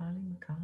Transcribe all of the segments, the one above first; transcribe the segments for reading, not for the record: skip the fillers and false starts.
filing the card.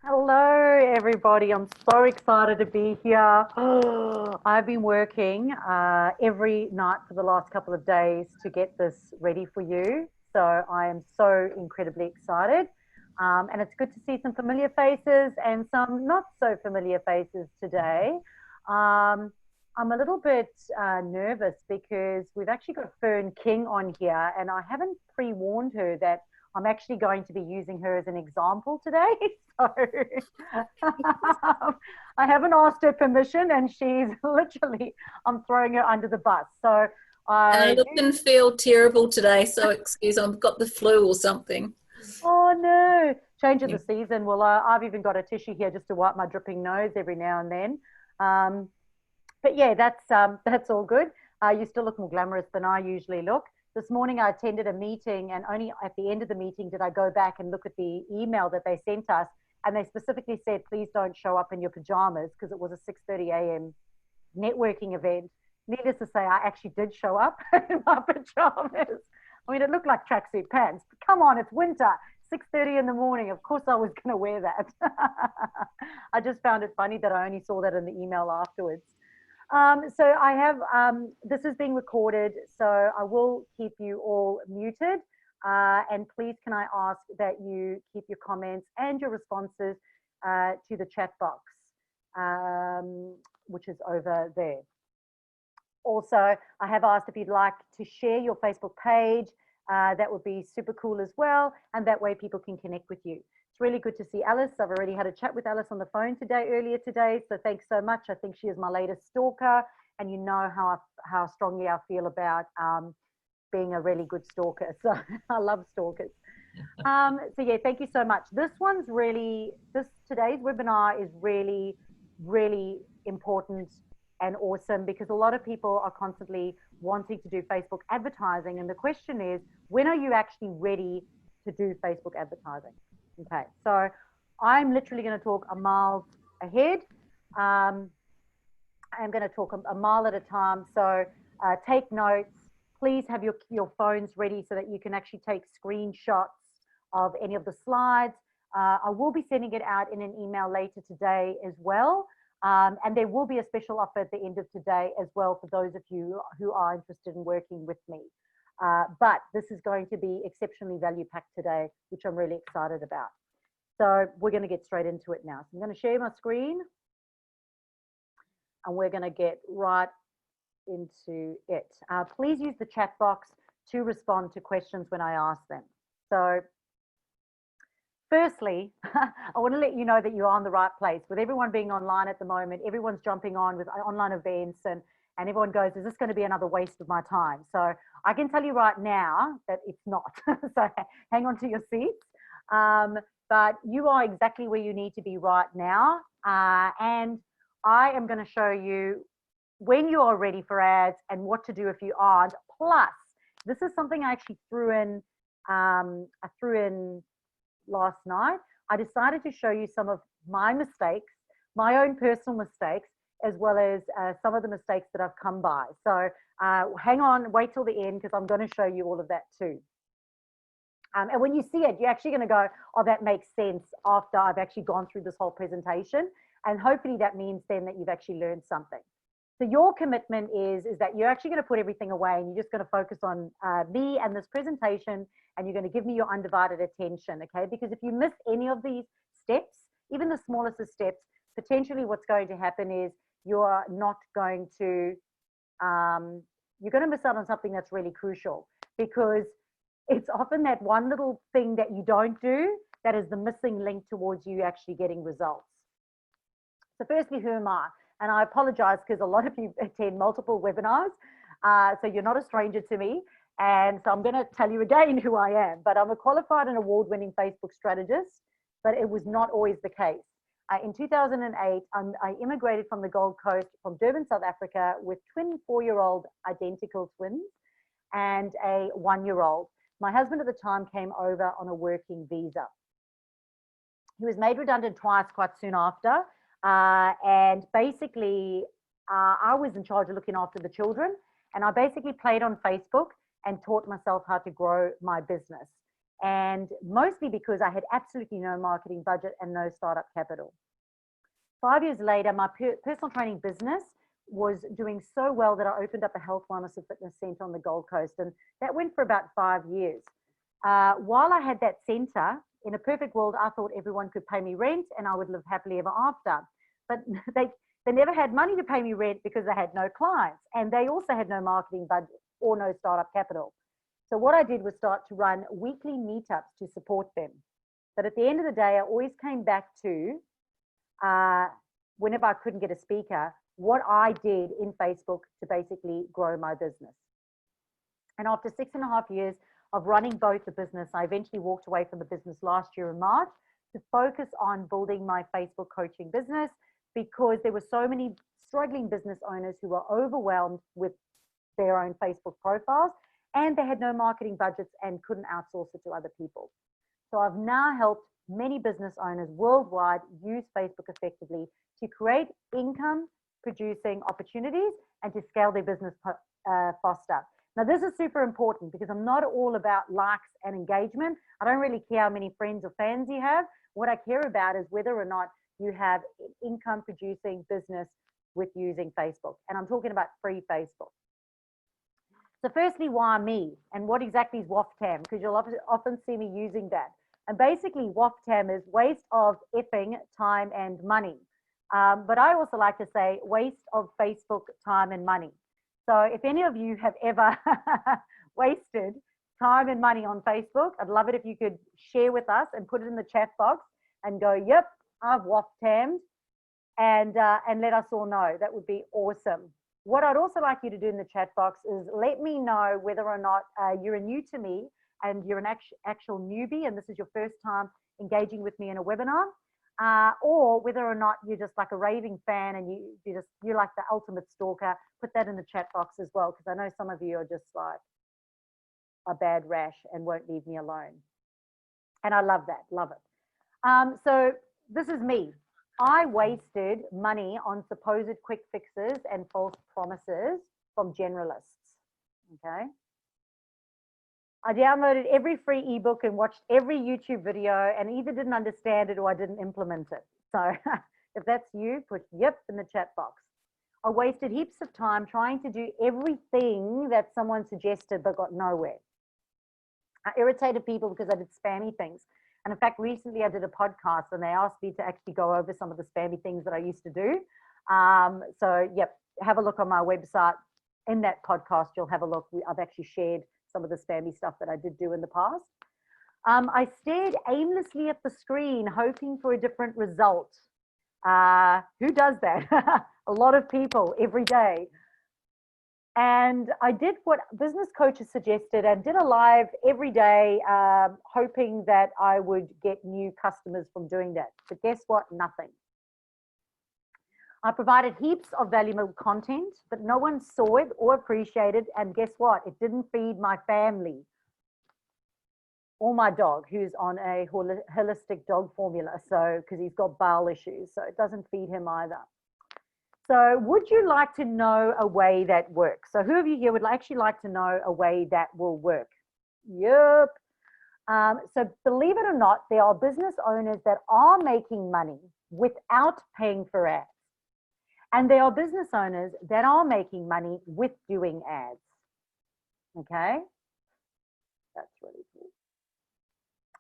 Hello, everybody. I'm so excited to be here. I've been working every night for the last couple of days to get this ready for you. So I am so incredibly excited. And it's good to see some familiar faces and some not so familiar faces today. I'm a little bit nervous because we've actually got Fern King on here, and I haven't pre-warned her that I'm actually going to be using her as an example today. So I haven't asked her permission, and she's literally, I'm throwing her under the bus. So I look and feel terrible today, so excuse, I've got the flu or something. Oh no, change of the season. Well, I've even got a tissue here just to wipe my dripping nose every now and then. But yeah, that's all good. You still look more glamorous than I usually look. this morning I attended a meeting, and only at the end of the meeting did I go back and look at the email that they sent us. And they specifically said, please don't show up in your pajamas, because it was a 6:30 a.m. networking event. Needless to say, I actually did show up in my pajamas. I mean, it looked like tracksuit pants, but come on, it's winter, 6:30 in the morning. Of course I was going to wear that. I just found it funny that I only saw that in the email afterwards. So I have, this is being recorded, so I will keep you all muted. And please, can I ask that you keep your comments and your responses to the chat box, which is over there. Also, I have asked if you'd like to share your Facebook page. That would be super cool as well. And that way people can connect with you. It's really good to see Alice. I've already had a chat with Alice on the phone earlier today. So thanks so much. I think she is my latest stalker. And you know how strongly I feel about being a really good stalker. So I love stalkers. So yeah, thank you so much. Today's webinar is really, really important and awesome, because a lot of people are constantly wanting to do Facebook advertising. And the question is, when are you actually ready to do Facebook advertising? Okay, so I'm literally going to talk a mile ahead. I'm going to talk a mile at a time. So take notes. Please have your phones ready so that you can actually take screenshots of any of the slides. I will be sending it out in an email later today as well. And there will be a special offer at the end of today as well for those of you who are interested in working with me. But this is going to be exceptionally value packed today, which I'm really excited about. So we're going to get straight into it now. So I'm going to share my screen and we're going to get right into it. Please use the chat box to respond to questions when I ask them. So firstly, I want to let you know that you're on the right place. With everyone being online at the moment, everyone's jumping on with online events, and everyone goes, is this going to be another waste of my time? So I can tell you right now that it's not. So hang on to your seats. But you are exactly where you need to be right now. And I am going to show you when you are ready for ads and what to do if you aren't. Plus, this is something I actually threw in last night. I decided to show you some of my mistakes, my own personal mistakes, as well as some of the mistakes that I've come by. So hang on, wait till the end, because I'm going to show you all of that too. And when you see it, you're actually going to go, oh, that makes sense, after I've actually gone through this whole presentation. And hopefully that means then that you've actually learned something. So your commitment is that you're actually going to put everything away and you're just going to focus on me and this presentation, and you're going to give me your undivided attention, okay? Because if you miss any of these steps, even the smallest of steps, potentially what's going to happen is you're not going to, you're going to miss out on something that's really crucial, because it's often that one little thing that you don't do that is the missing link towards you actually getting results. So firstly, who am I? And I apologize because a lot of you attend multiple webinars, so you're not a stranger to me. And so I'm going to tell you again who I am. But I'm a qualified and award-winning Facebook strategist, but it was not always the case. In 2008, I immigrated from the Gold Coast, from Durban, South Africa, with 24-year-old identical twins and a 1-year-old. My husband at the time came over on a working visa. He was made redundant twice quite soon after. And basically, I was in charge of looking after the children, and I basically played on Facebook and taught myself how to grow my business. And mostly because I had absolutely no marketing budget and no startup capital. 5 years later, my personal training business was doing so well that I opened up a health, wellness and fitness center on the Gold Coast. And that went for about 5 years. While I had that center, in a perfect world, I thought everyone could pay me rent and I would live happily ever after. But they never had money to pay me rent because they had no clients, and they also had no marketing budget or no startup capital. So what I did was start to run weekly meetups to support them. But at the end of the day, I always came back to, whenever I couldn't get a speaker, what I did in Facebook to basically grow my business. And after 6.5 years of running both the business, I eventually walked away from the business last year in March to focus on building my Facebook coaching business, because there were so many struggling business owners who were overwhelmed with their own Facebook profiles, and they had no marketing budgets and couldn't outsource it to other people. So I've now helped many business owners worldwide use Facebook effectively to create income producing opportunities and to scale their business faster. Now, this is super important because I'm not all about likes and engagement. I don't really care how many friends or fans you have. What I care about is whether or not you have an income producing business with using Facebook. And I'm talking about free Facebook. So firstly, why me? And what exactly is WAFTAM? Because you'll often see me using that. And basically, WAFTAM is waste of effing time and money. But I also like to say waste of Facebook time and money. So if any of you have ever wasted time and money on Facebook, I'd love it if you could share with us and put it in the chat box and go, yep, I've WAFTAMmed, and let us all know. That would be awesome. What I'd also like you to do in the chat box is let me know whether or not you're new to me and you're an actual newbie and this is your first time engaging with me in a webinar, or whether or not you're just like a raving fan and you're like the ultimate stalker. Put that in the chat box as well, because I know some of you are just like a bad rash and won't leave me alone. And I love that, love it. So this is me. I wasted money on supposed quick fixes and false promises from generalists, okay? I downloaded every free ebook and watched every YouTube video and either didn't understand it or I didn't implement it. So if that's you, put yep in the chat box. I wasted heaps of time trying to do everything that someone suggested but got nowhere. I irritated people because I did spammy things. And in fact, recently I did a podcast and they asked me to actually go over some of the spammy things that I used to do. So yep, have a look on my website. In that podcast, you'll have a look. I've actually shared some of the spammy stuff that I did do in the past. I stared aimlessly at the screen, hoping for a different result. Who does that? A lot of people every day. And I did what business coaches suggested and did a live every day, hoping that I would get new customers from doing that. But guess what? Nothing. I provided heaps of valuable content, but no one saw it or appreciated. And guess what? It didn't feed my family or my dog, who's on a holistic dog formula. So, because he's got bowel issues, so it doesn't feed him either. So would you like to know a way that works? So who of you here would actually like to know a way that will work? Yep. So believe it or not, there are business owners that are making money without paying for ads. And there are business owners that are making money with doing ads. Okay? That's really cool.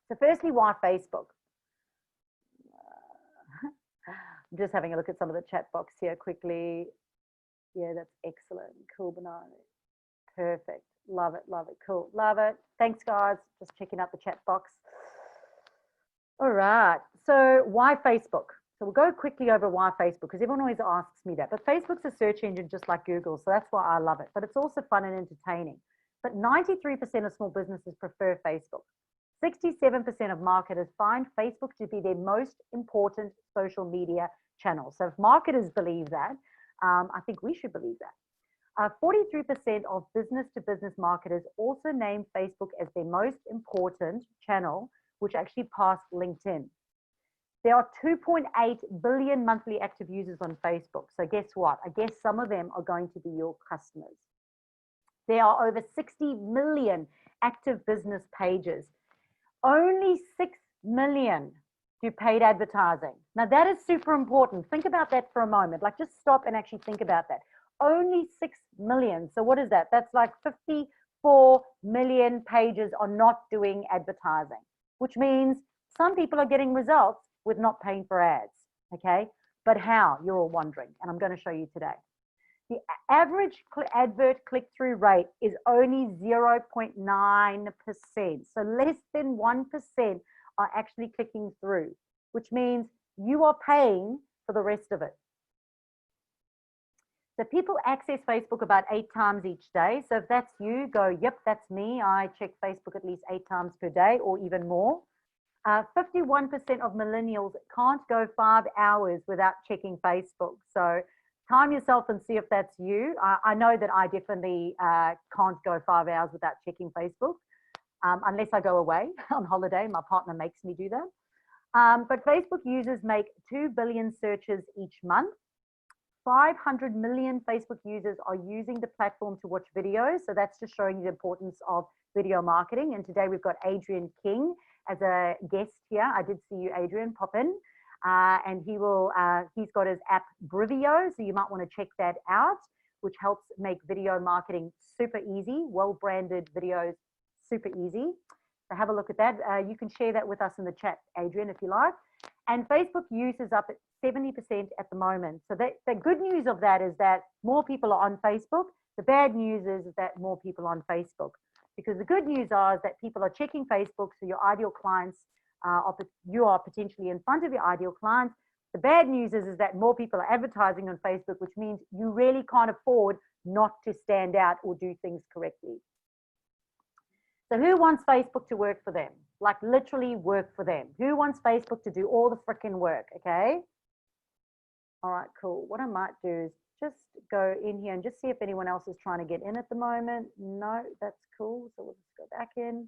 So firstly, why Facebook? I'm just having a look at some of the chat box here quickly. Yeah, that's excellent. Cool, banana. Perfect. Love it, love it. Cool, love it. Thanks, guys. Just checking out the chat box. All right. So why Facebook? So we'll go quickly over why Facebook, because everyone always asks me that. But Facebook's a search engine just like Google, so that's why I love it. But it's also fun and entertaining. But 93% of small businesses prefer Facebook. 67% of marketers find Facebook to be their most important social media channel. So if marketers believe that, I think we should believe that. 43% of business-to-business marketers also name Facebook as their most important channel, which actually passed LinkedIn. There are 2.8 billion monthly active users on Facebook. So guess what? I guess some of them are going to be your customers. There are over 60 million active business pages. Only 6 million do paid advertising. Now that is super important. Think about that for a moment. Like just stop and actually think about that. Only 6 million. So what is that? That's like 54 million pages are not doing advertising, which means some people are getting results with not paying for ads. Okay. But how? You're all wondering. And I'm going to show you today. The average advert click-through rate is only 0.9%. So less than 1% are actually clicking through, which means you are paying for the rest of it. So people access Facebook about 8 times each day. So if that's you, go, yep, that's me. I check Facebook at least 8 times per day or even more. 51% of millennials can't go 5 hours without checking Facebook. So time yourself and see if that's you. I know that I definitely can't go 5 hours without checking Facebook, unless I go away on holiday. My partner makes me do that. But Facebook users make 2 billion searches each month. 500 million Facebook users are using the platform to watch videos. So that's just showing you the importance of video marketing. And today we've got Adrian King as a guest here. I did see you, Adrian, pop in. And he's got his app Brivio, so you might want to check that out, which helps make video marketing super easy, well-branded videos, super easy. So have a look at that. You can share that with us in the chat, Adrian, if you like. And Facebook use is up at 70% at the moment. So the good news of that is that more people are on Facebook. The bad news is that more people are on Facebook. Because the good news is that people are checking Facebook, so your ideal clients, you are potentially in front of your ideal clients. The bad news is that more people are advertising on Facebook, which means you really can't afford not to stand out or do things correctly. So who wants Facebook to work for them? Like literally work for them. Who wants Facebook to do all the freaking work, okay? All right, cool. What I might do is just go in here and just see if anyone else is trying to get in at the moment. No, that's cool. So we'll just go back in.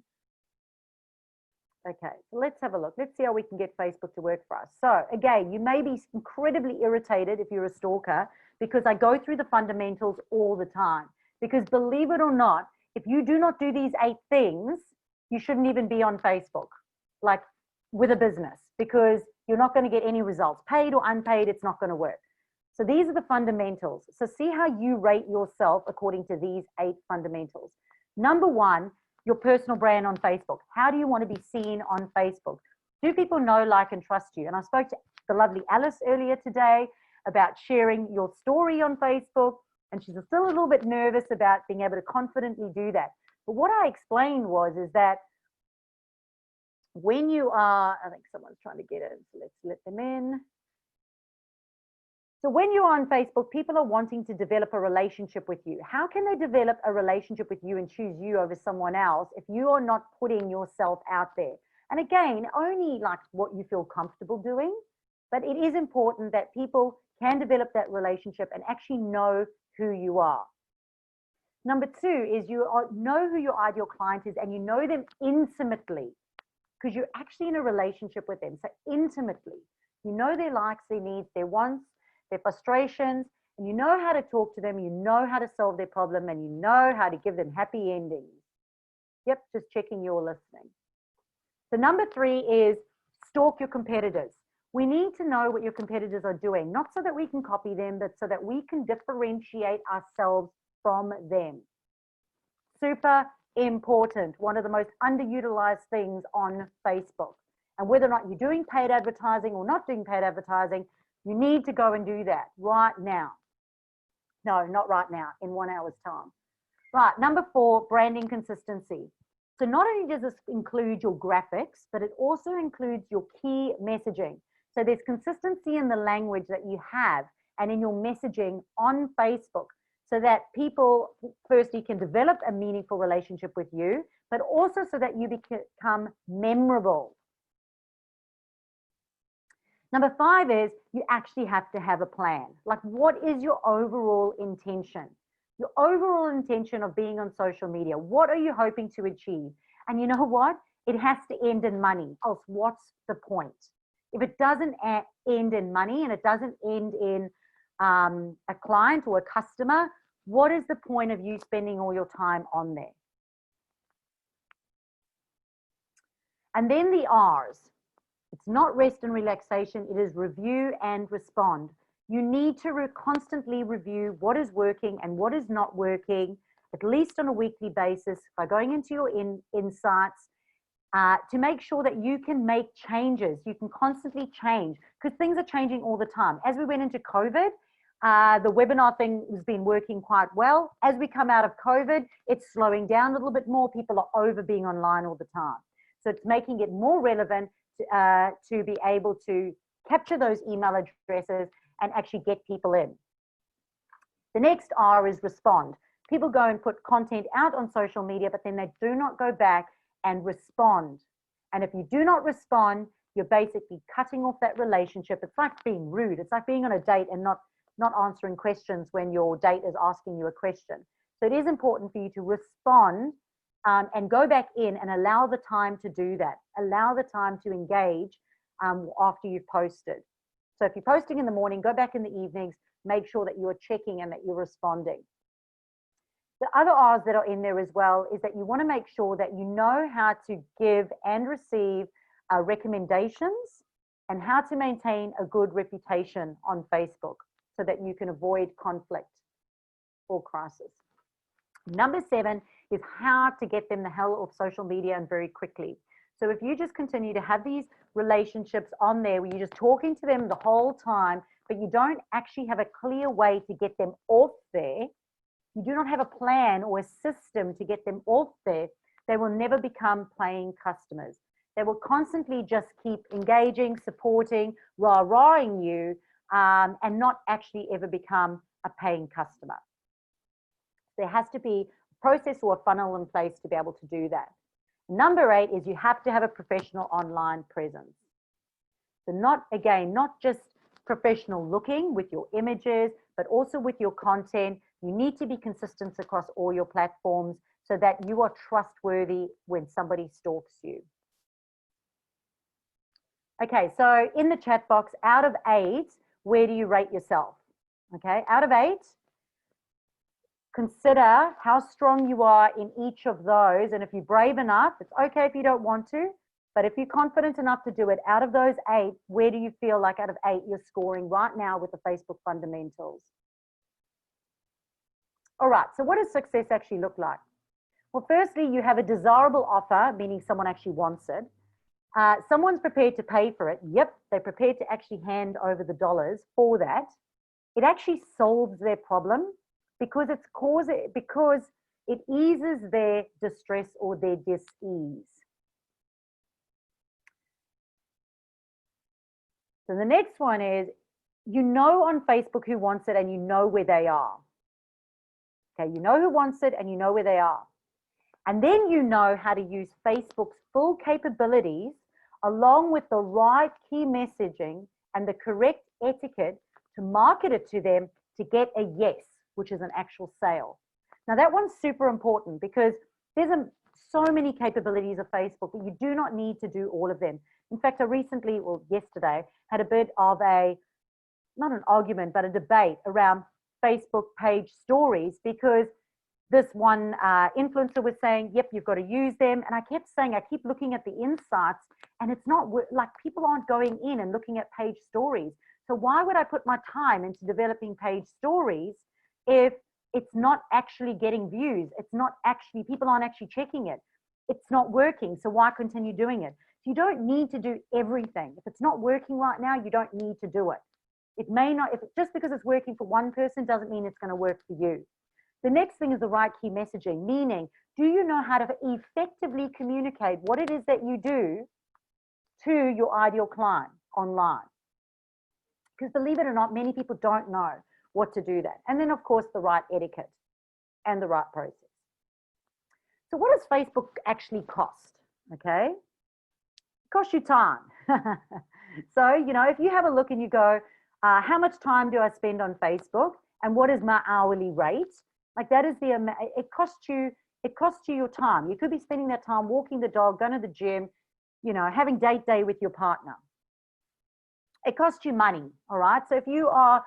Okay, so let's have a look. Let's see how we can get Facebook to work for us. So again, you may be incredibly irritated if you're a stalker because I go through the fundamentals all the time. Because believe it or not, if you do not do these 8 things, you shouldn't even be on Facebook, like with a business, because you're not going to get any results. Paid or unpaid, it's not going to work. So these are the fundamentals. So see how you rate yourself according to these 8 fundamentals. Number 1, your personal brand on Facebook. How do you want to be seen on Facebook? Do people know, like, and trust you? And I spoke to the lovely Alice earlier today about sharing your story on Facebook, and she's still a little bit nervous about being able to confidently do that. But what I explained is that when you are, I think someone's trying to get in, so let's let them in. So when you're on Facebook, people are wanting to develop a relationship with you. How can they develop a relationship with you and choose you over someone else if you are not putting yourself out there? And again, only like what you feel comfortable doing, but it is important that people can develop that relationship and actually know who you are. Number 2 is you know who your ideal client is and you know them intimately because you're actually in a relationship with them. So intimately, you know their likes, their needs, their wants, their frustrations, and you know how to talk to them, you know how to solve their problem, and you know how to give them happy endings. Yep, just checking you're listening. So number 3 is stalk your competitors. We need to know what your competitors are doing, not so that we can copy them, but so that we can differentiate ourselves from them. Super important. One of the most underutilized things on Facebook. And whether or not you're doing paid advertising or not doing paid advertising, you need to go and do that right now. No, not right now, in 1 hour's time. Right, number 4, branding consistency. So not only does this include your graphics, but it also includes your key messaging. So there's consistency in the language that you have and in your messaging on Facebook so that people firstly can develop a meaningful relationship with you, but also so that you become memorable. Number 5 is you actually have to have a plan. Like, what is your overall intention? Your overall intention of being on social media. What are you hoping to achieve? And you know what? It has to end in money. Else, what's the point? If it doesn't end in money and it doesn't end in a client or a customer, what is the point of you spending all your time on there? And then the R's. It's not rest and relaxation. It is review and respond. You need to constantly review what is working and what is not working, at least on a weekly basis, by going into your insights to make sure that you can make changes. You can constantly change because things are changing all the time. As we went into COVID, the webinar thing has been working quite well. As we come out of COVID, it's slowing down a little bit more. People are over being online all the time. So it's making it more relevant to be able to capture those email addresses and actually get people in. The next R is respond. People go and put content out on social media, but then they do not go back and respond. And if you do not respond, you're basically cutting off that relationship. It's like being rude. It's like being on a date and not not answering questions when your date is asking you a question. So it is important for you to respond and go back in and allow the time to do that. Allow the time to engage after you've posted. So if you're posting in the morning, go back in the evenings, make sure that you're checking and that you're responding. The other R's that are in there as well is that you want to make sure that you know how to give and receive recommendations and how to maintain a good reputation on Facebook so that you can avoid conflict or crisis. Number 7 is how to get them the hell off social media and very quickly. So if you just continue to have these relationships on there where you're just talking to them the whole time, but you don't actually have a clear way to get them off there, you do not have a plan or a system to get them off there, they will never become paying customers. They will constantly just keep engaging, supporting, rah-rahing you, and not actually ever become a paying customer. There has to be a process or a funnel in place to be able to do that. Number 8 is you have to have a professional online presence. So not just professional looking with your images, but also with your content. You need to be consistent across all your platforms so that you are trustworthy when somebody stalks you. Okay, so in the chat box, out of 8, where do you rate yourself? Okay, out of 8, consider how strong you are in each of those. And if you're brave enough, it's okay if you don't want to, but if you're confident enough to do it, out of those 8, where do you feel like out of 8 you're scoring right now with the Facebook fundamentals? All right, so what does success actually look like? Well, firstly, you have a desirable offer, meaning someone actually wants it. Someone's prepared to pay for it. Yep, they're prepared to actually hand over the dollars for that. It actually solves their problem because it eases their distress or their dis-ease. So the next one is, you know on Facebook who wants it and you know where they are. Okay, you know who wants it and you know where they are. And then you know how to use Facebook's full capabilities along with the right key messaging and the correct etiquette to market it to them to get a yes, which is an actual sale. Now that one's super important because there's so many capabilities of Facebook, but you do not need to do all of them. In fact, I recently, or yesterday, had a bit of not an argument, but a debate around Facebook page stories because this one influencer was saying, yep, you've got to use them. And I kept saying, I keep looking at the insights and it's not like people aren't going in and looking at page stories. So why would I put my time into developing page stories if it's not actually getting views? It's not actually, people aren't actually checking it. It's not working. So why continue doing it? So you don't need to do everything. If it's not working right now, you don't need to do it. It may not, just because it's working for one person doesn't mean it's going to work for you. The next thing is the right key messaging, meaning, do you know how to effectively communicate what it is that you do to your ideal client online? Because believe it or not, many people don't know what to do that. And then, of course, the right etiquette and the right process. So what does Facebook actually cost? Okay, it costs you time. So, you know, if you have a look and you go, how much time do I spend on Facebook and what is my hourly rate? Like that is it costs you your time. You could be spending that time walking the dog, going to the gym, you know, having date day with your partner. It costs you money, all right? So if you are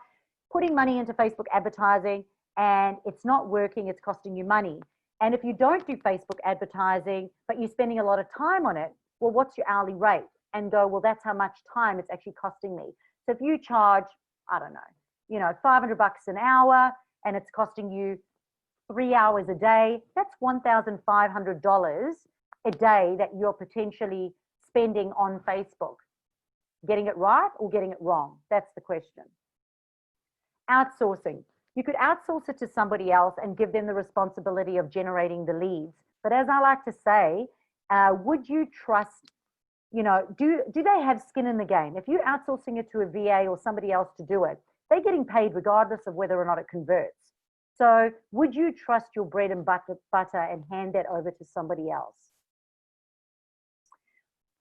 putting money into Facebook advertising and it's not working, it's costing you money. And if you don't do Facebook advertising, but you're spending a lot of time on it, well, what's your hourly rate? And go, well, that's how much time it's actually costing me. So if you charge, I don't know, you know, $500 an hour and it's costing you 3 hours a day, that's $1,500 a day that you're potentially spending on Facebook. Getting it right or getting it wrong? That's the question. Outsourcing. You could outsource it to somebody else and give them the responsibility of generating the leads. But as I like to say, would you trust, you know, do they have skin in the game? If you're outsourcing it to a VA or somebody else to do it, they're getting paid regardless of whether or not it converts. So would you trust your bread and butter and hand that over to somebody else?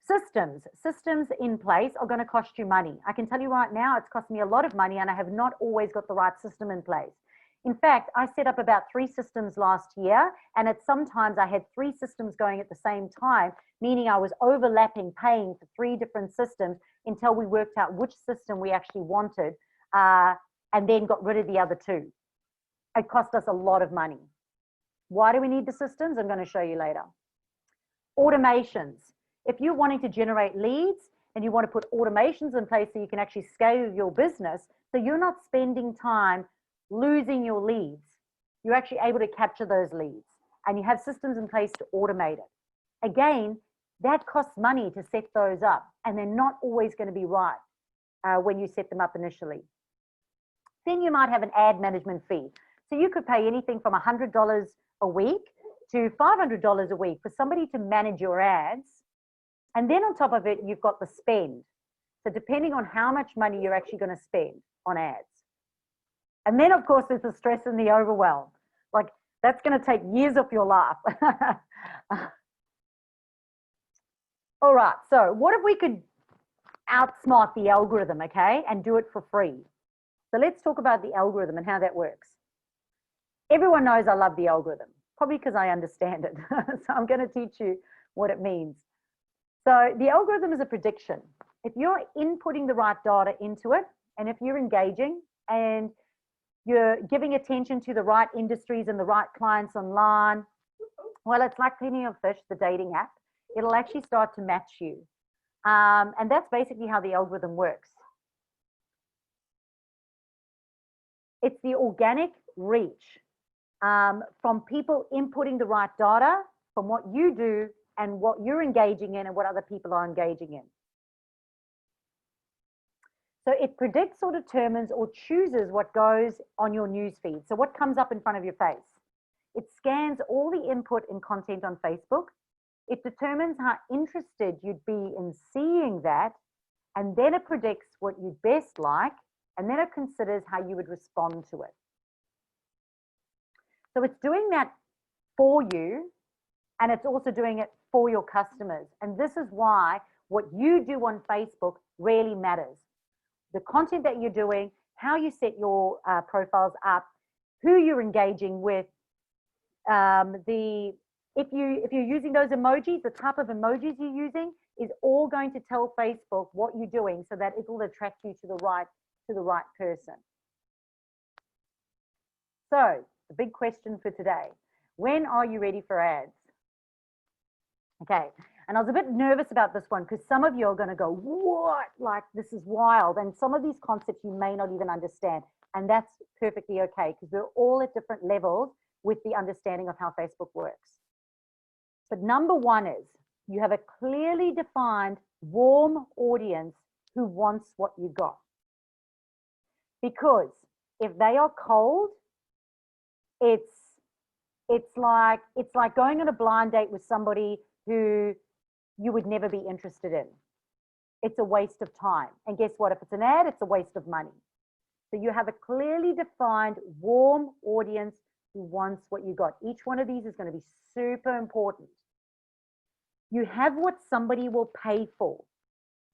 Systems in place are going to cost you money. I can tell you right now, it's cost me a lot of money and I have not always got the right system in place. In fact, I set up about 3 systems last year, and at sometimes I had 3 systems going at the same time, meaning I was overlapping paying for 3 different systems until we worked out which system we actually wanted, and then got rid of the other 2. It cost us a lot of money. Why do we need the systems? I'm going to show you later. Automations. If you're wanting to generate leads and you want to put automations in place so you can actually scale your business, so you're not spending time losing your leads, you're actually able to capture those leads and you have systems in place to automate it. Again, that costs money to set those up, and they're not always going to be right when you set them up initially. Then you might have an ad management fee. So you could pay anything from $100 a week to $500 a week for somebody to manage your ads. And then on top of it, you've got the spend. So depending on how much money you're actually going to spend on ads. And then, of course, there's the stress and the overwhelm. Like, that's going to take years off your life. All right, so what if we could outsmart the algorithm, okay, and do it for free? So let's talk about the algorithm and how that works. Everyone knows I love the algorithm, probably because I understand it. So I'm going to teach you what it means. So the algorithm is a prediction. If you're inputting the right data into it, and if you're engaging and you're giving attention to the right industries and the right clients online, well, it's like Plenty of Fish, the dating app. It'll actually start to match you. And that's basically how the algorithm works. It's the organic reach from people inputting the right data from what you do and what you're engaging in and what other people are engaging in. So it predicts or determines or chooses what goes on your newsfeed. So what comes up in front of your face. It scans all the input and content on Facebook. It determines how interested you'd be in seeing that, and then it predicts what you'd best like, and then it considers how you would respond to it. So it's doing that for you, and it's also doing it for your customers. And this is why what you do on Facebook really matters. The content that you're doing, how you set your profiles up, who you're engaging with, if you're using those emojis, the type of emojis you're using is all going to tell Facebook what you're doing so that it will attract you to the right person. So the big question for today, when are you ready for ads? Okay, and I was a bit nervous about this one because some of you are going to go, what? Like, this is wild. And some of these concepts you may not even understand. And that's perfectly okay because we're all at different levels with the understanding of how Facebook works. But number one is you have a clearly defined warm audience who wants what you got. Because if they are cold, it's like going on a blind date with somebody who you would never be interested in. It's a waste of time. And guess what? If it's an ad, it's a waste of money. So you have a clearly defined warm audience who wants what you got. Each one of these is going to be super important. You have what somebody will pay for.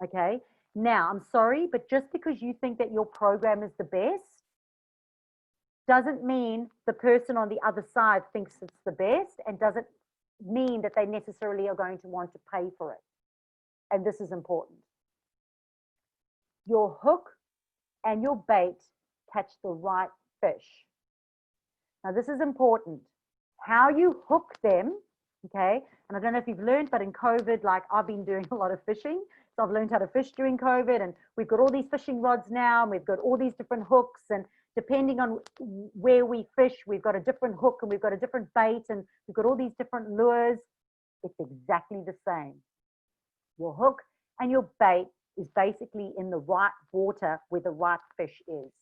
Okay. Now, I'm sorry, but just because you think that your program is the best doesn't mean the person on the other side thinks it's the best, and doesn't mean that they necessarily are going to want to pay for it. And this is important. Your hook and your bait catch the right fish. Now, this is important. How you hook them, okay? And I don't know if you've learned, but in COVID, like I've been doing a lot of fishing. So I've learned how to fish during COVID, and we've got all these fishing rods now, and we've got all these different hooks, and depending on where we fish, we've got a different hook and we've got a different bait and we've got all these different lures. It's exactly the same. Your hook and your bait is basically in the right water where the right fish is.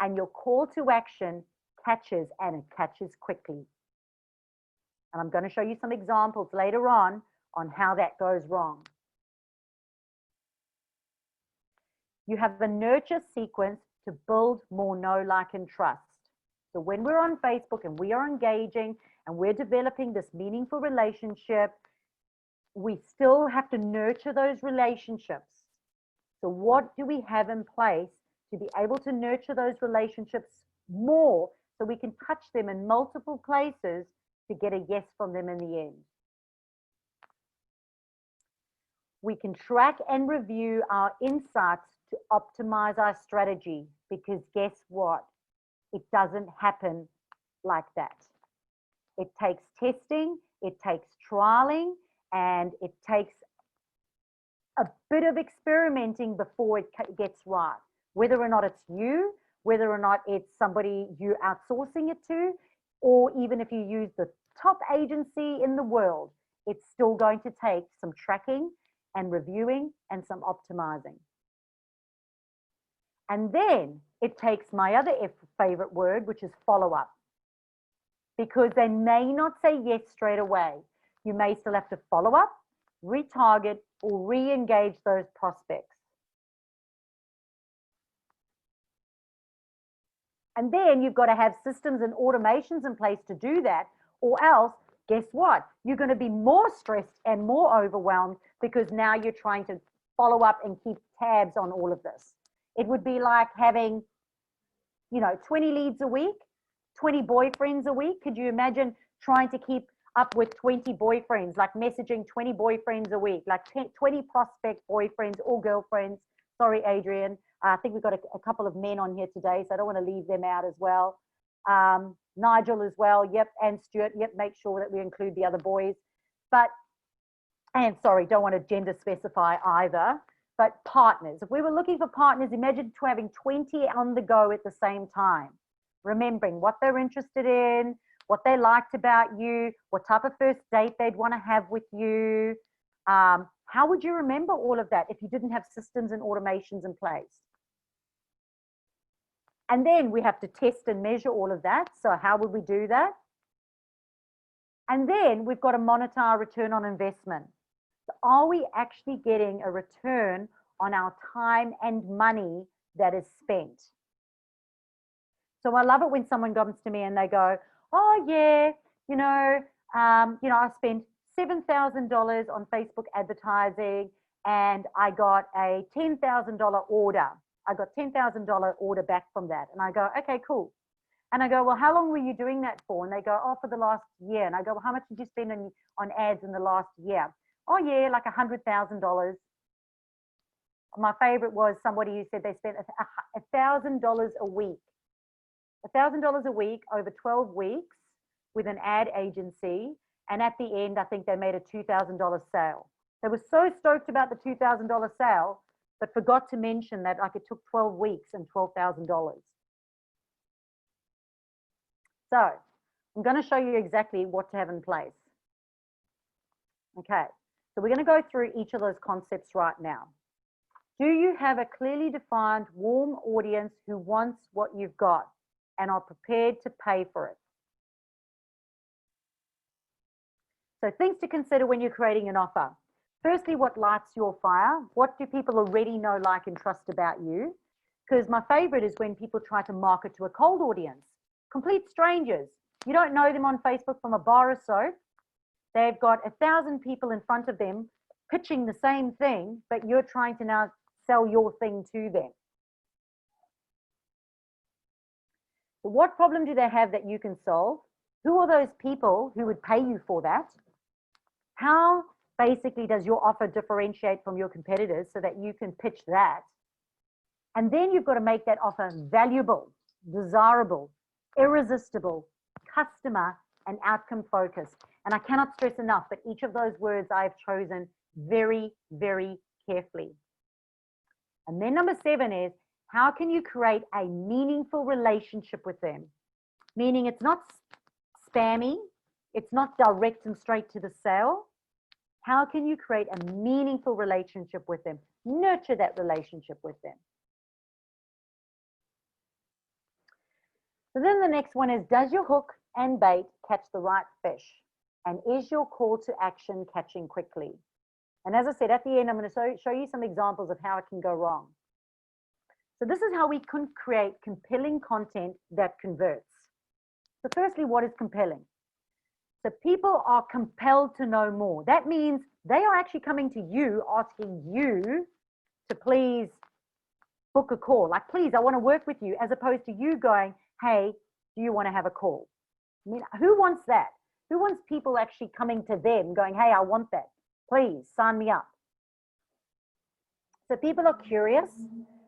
And your call to action catches, and it catches quickly. And I'm going to show you some examples later on how that goes wrong. You have a nurture sequence to build more know, like, and trust. So when we're on Facebook and we are engaging and we're developing this meaningful relationship, we still have to nurture those relationships. So what do we have in place to be able to nurture those relationships more so we can touch them in multiple places to get a yes from them in the end? We can track and review our insights to optimize our strategy, because guess what? It doesn't happen like that. It takes testing, it takes trialing, and it takes a bit of experimenting before it gets right. Whether or not it's you, whether or not it's somebody you're outsourcing it to, or even if you use the top agency in the world, it's still going to take some tracking and reviewing and some optimizing. And then it takes my other favorite word, which is follow-up. Because they may not say yes straight away. You may still have to follow up, retarget, or re-engage those prospects. And then you've got to have systems and automations in place to do that, or else, guess what? You're going to be more stressed and more overwhelmed because now you're trying to follow up and keep tabs on all of this. It would be like having, 20 leads a week, 20 boyfriends a week. Could you imagine trying to keep up with 20 boyfriends, like messaging 20 boyfriends a week, like 20 prospect boyfriends or girlfriends? Sorry, Adrian. I think we've got a couple of men on here today, so I don't want to leave them out as well. Nigel as well, yep, and Stuart, yep, make sure that we include the other boys. And sorry, don't want to gender specify either, but partners. If we were looking for partners, imagine having 20 on the go at the same time, remembering what they're interested in, what they liked about you, what type of first date they'd want to have with you. How would you remember all of that if you didn't have systems and automations in place? And then we have to test and measure all of that. So how would we do that? And then we've got to monitor our return on investment. So are we actually getting a return on our time and money that is spent? So I love it when someone comes to me and they go, oh yeah, I spent $7,000 on Facebook advertising and I got a $10,000 order. I got $10,000 order back from that. And I go, okay, cool. And I go, well, how long were you doing that for? And they go, oh, for the last year. And I go, well, how much did you spend on ads in the last year? Oh yeah, like $100,000. My favorite was somebody who said they spent $1,000 a week. $1,000 a week over 12 weeks with an ad agency. And at the end, I think they made a $2,000 sale. They were so stoked about the $2,000 sale, but forgot to mention that like it took 12 weeks and $12,000. So I'm going to show you exactly what to have in place. Okay, so we're going to go through each of those concepts right now. Do you have a clearly defined warm audience who wants what you've got and are prepared to pay for it? So things to consider when you're creating an offer. Firstly, what lights your fire? What do people already know, like, and trust about you? Because my favorite is when people try to market to a cold audience, complete strangers. You don't know them on Facebook from a bar of soap. They've got 1,000 people in front of them pitching the same thing, but you're trying to now sell your thing to them. So what problem do they have that you can solve? Who are those people who would pay you for that? How basically does your offer differentiate from your competitors so that you can pitch that? And then you've got to make that offer valuable, desirable, irresistible, customer and outcome focused. And I cannot stress enough that each of those words I've chosen very, very carefully. And then number 7 is, how can you create a meaningful relationship with them? Meaning it's not spammy, it's not direct and straight to the sale. How can you create a meaningful relationship with them? Nurture that relationship with them. So then the next one is, does your hook and bait catch the right fish? And is your call to action catching quickly? And as I said, at the end, I'm going to show you some examples of how it can go wrong. So this is how we can create compelling content that converts. So firstly, what is compelling? So people are compelled to know more. That means they are actually coming to you, asking you to please book a call. Like, please, I want to work with you, as opposed to you going, hey, do you want to have a call? I mean, who wants that? Who wants people actually coming to them going, hey, I want that. Please sign me up. So people are curious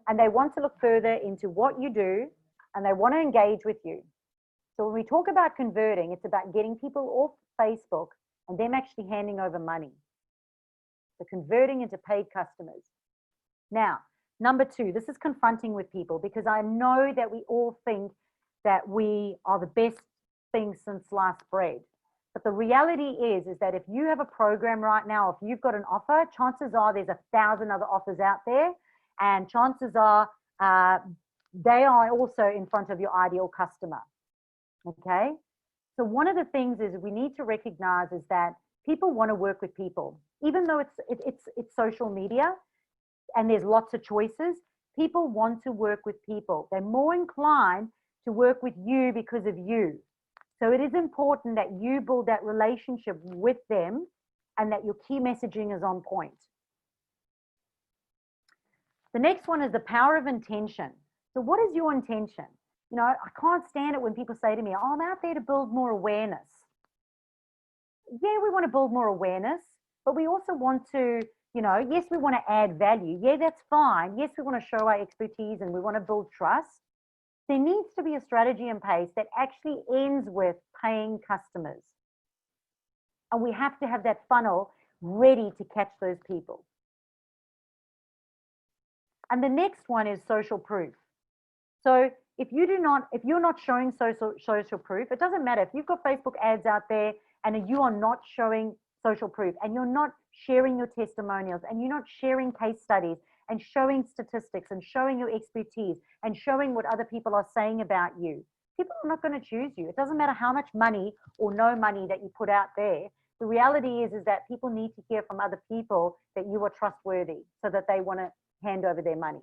and they want to look further into what you do and they want to engage with you. So when we talk about converting, it's about getting people off Facebook and them actually handing over money. So converting into paid customers. Now, number 2, this is confronting with people, because I know that we all think that we are the best thing since sliced bread. But the reality is that if you have a program right now, if you've got an offer, chances are there's 1,000 other offers out there, and chances are they are also in front of your ideal customer. Okay? So one of the things is we need to recognize is that people want to work with people. Even though it's social media and there's lots of choices, people want to work with people. They're more inclined to work with you because of you. So it is important that you build that relationship with them and that your key messaging is on point. The next one is the power of intention. So what is your intention? You know, I can't stand it when people say to me, oh, I'm out there to build more awareness. Yeah, we want to build more awareness, but we also want to, you know, yes, we want to add value. Yeah, that's fine. Yes, we want to show our expertise and we want to build trust. There needs to be a strategy in place that actually ends with paying customers. And we have to have that funnel ready to catch those people. And the next one is social proof. So if you're not showing social proof, it doesn't matter if you've got Facebook ads out there and you are not showing social proof and you're not sharing your testimonials and you're not sharing case studies and showing statistics and showing your expertise and showing what other people are saying about you. People are not going to choose you. It doesn't matter how much money or no money that you put out there. The reality is that people need to hear from other people that you are trustworthy so that they want to hand over their money.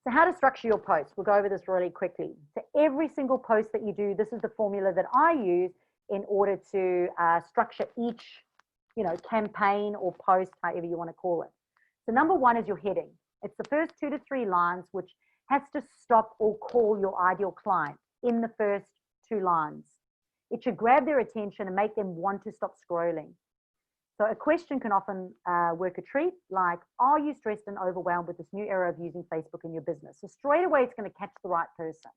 So how to structure your post. We'll go over this really quickly. So every single post that you do, this is the formula that I use in order to structure each campaign or post, however you want to call it. So number 1 is your heading. It's the first 2 to 3 lines, which has to stop or call your ideal client in the first 2 lines. It should grab their attention and make them want to stop scrolling. So a question can often work a treat, like, are you stressed and overwhelmed with this new era of using Facebook in your business? So straight away, it's going to catch the right person.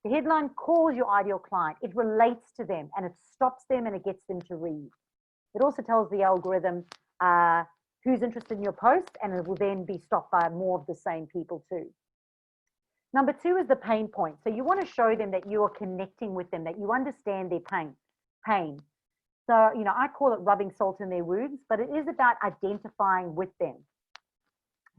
The headline calls your ideal client. It relates to them and it stops them and it gets them to read. It also tells the algorithm who's interested in your post, and it will then be stopped by more of the same people too. Number 2 is the pain point. So you want to show them that you are connecting with them, that you understand their pain. So, I call it rubbing salt in their wounds, but it is about identifying with them.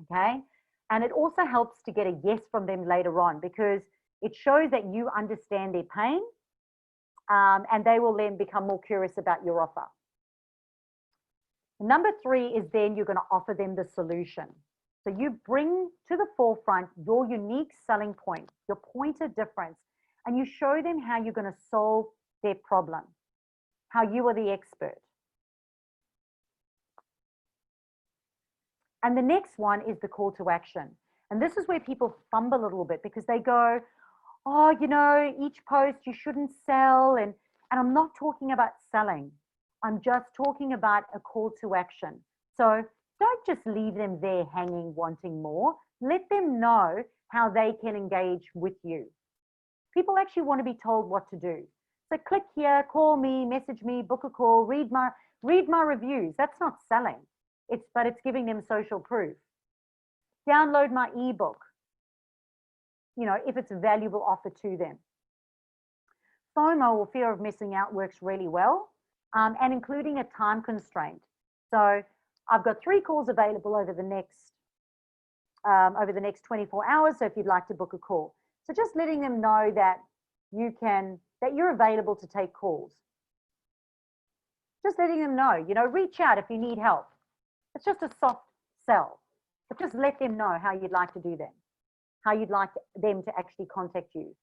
Okay. And it also helps to get a yes from them later on, because it shows that you understand their pain, and they will then become more curious about your offer. Number 3 is then you're going to offer them the solution. So you bring to the forefront your unique selling point, your point of difference, and you show them how you're going to solve their problem, how you are the expert. And the next one is the call to action. And this is where people fumble a little bit, because they go, oh, each post you shouldn't sell. And I'm not talking about selling. I'm just talking about a call to action. So don't just leave them there hanging, wanting more. Let them know how they can engage with you. People actually want to be told what to do. So click here, call me, message me, book a call, read my reviews. That's not selling. But it's giving them social proof. Download my ebook, if it's a valuable offer to them. FOMO, or fear of missing out, works really well, and including a time constraint. So I've got 3 calls available over the next 24 hours. So if you'd like to book a call, so just letting them know that you're available to take calls. Just letting them know, reach out if you need help. It's just a soft sell, but just let them know how you'd like to do that, how you'd like them to actually contact you.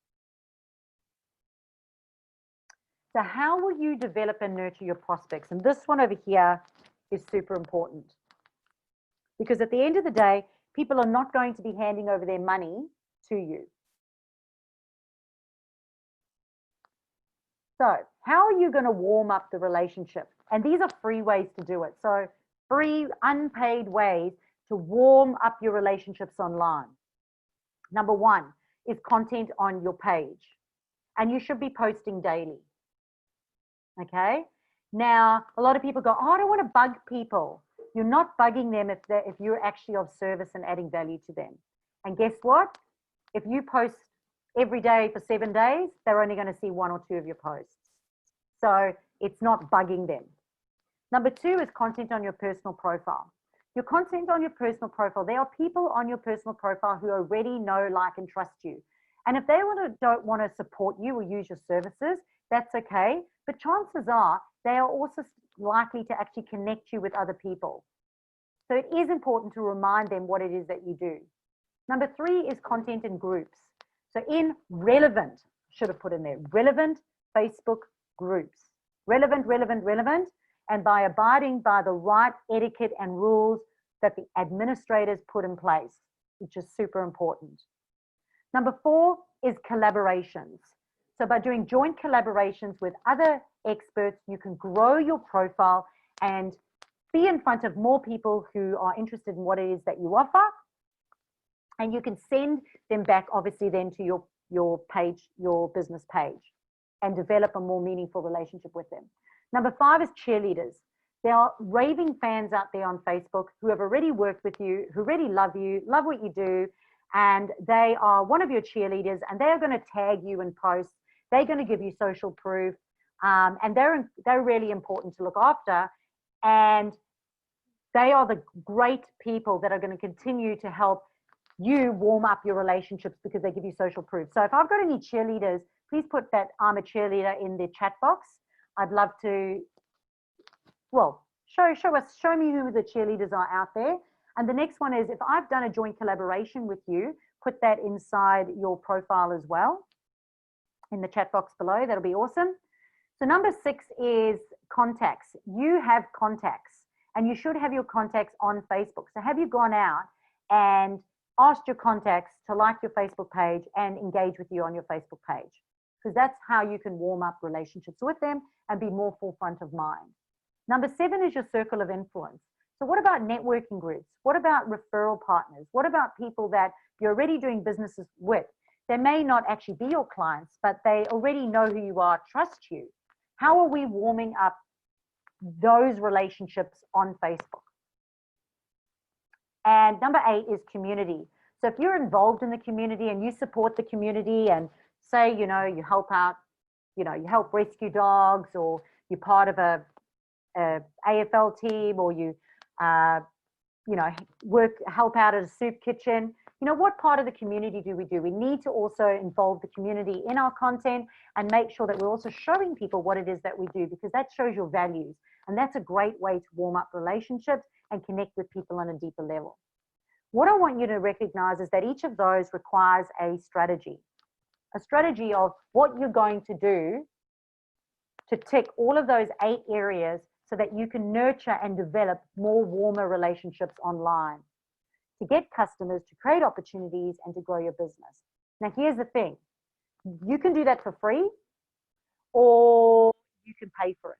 So how will you develop and nurture your prospects? And this one over here is super important, because at the end of the day, people are not going to be handing over their money to you. So how are you going to warm up the relationship? And these are free ways to do it. So free, unpaid ways to warm up your relationships online. Number one is content on your page. And you should be posting daily. Okay? Now, a lot of people go, oh, I don't want to bug people. You're not bugging them if you're actually of service and adding value to them. And guess what? If you post every day for 7 days, they're only going to see 1 or 2 of your posts. So it's not bugging them. Number 2 is content on your personal profile. Your content on your personal profile, there are people on your personal profile who already know, like, and trust you. And if they don't want to support you or use your services, that's okay. But chances are they are also likely to actually connect you with other people. So it is important to remind them what it is that you do. Number 3 is content in groups. So in relevant, should have put in there, relevant Facebook groups. Relevant. And by abiding by the right etiquette and rules that the administrators put in place, which is super important. Number 4 is collaborations. So by doing joint collaborations with other experts, you can grow your profile and be in front of more people who are interested in what it is that you offer. And you can send them back, obviously, then to your page, your business page, and develop a more meaningful relationship with them. Number 5 is cheerleaders. There are raving fans out there on Facebook who have already worked with you, who really love you, love what you do, and they are one of your cheerleaders, and they're going to tag you in posts. They're going to give you social proof, and they're really important to look after. And they are the great people that are going to continue to help you warm up your relationships because they give you social proof. So if I've got any cheerleaders, please put that I'm a cheerleader in the chat box. I'd love to, well, show me who the cheerleaders are out there. And the next one is, if I've done a joint collaboration with you, put that inside your profile as well in the chat box below. That'll be awesome. So number 6 is contacts. You have contacts, and you should have your contacts on Facebook. So have you gone out and asked your contacts to like your Facebook page and engage with you on your Facebook page? Because that's how you can warm up relationships with them and be more forefront of mind. Number 7 is your circle of influence. So what about networking groups? What about referral partners? What about people that you're already doing businesses with? They may not actually be your clients, but they already know who you are, trust you. How are we warming up those relationships on Facebook? And number 8 is community. So if you're involved in the community and you support the community and say, you know, you help out, you know, you help rescue dogs, or you're part of a AFL team, or you, you know, help out at a soup kitchen. You know, what part of the community do? We need to also involve the community in our content and make sure that we're also showing people what it is that we do, because that shows your values. And that's a great way to warm up relationships and connect with people on a deeper level. What I want you to recognize is that each of those requires a strategy of what you're going to do to tick all of those 8 areas so that you can nurture and develop more warmer relationships online, to get customers, to create opportunities, and to grow your business. Now, here's the thing. You can do that for free, or you can pay for it.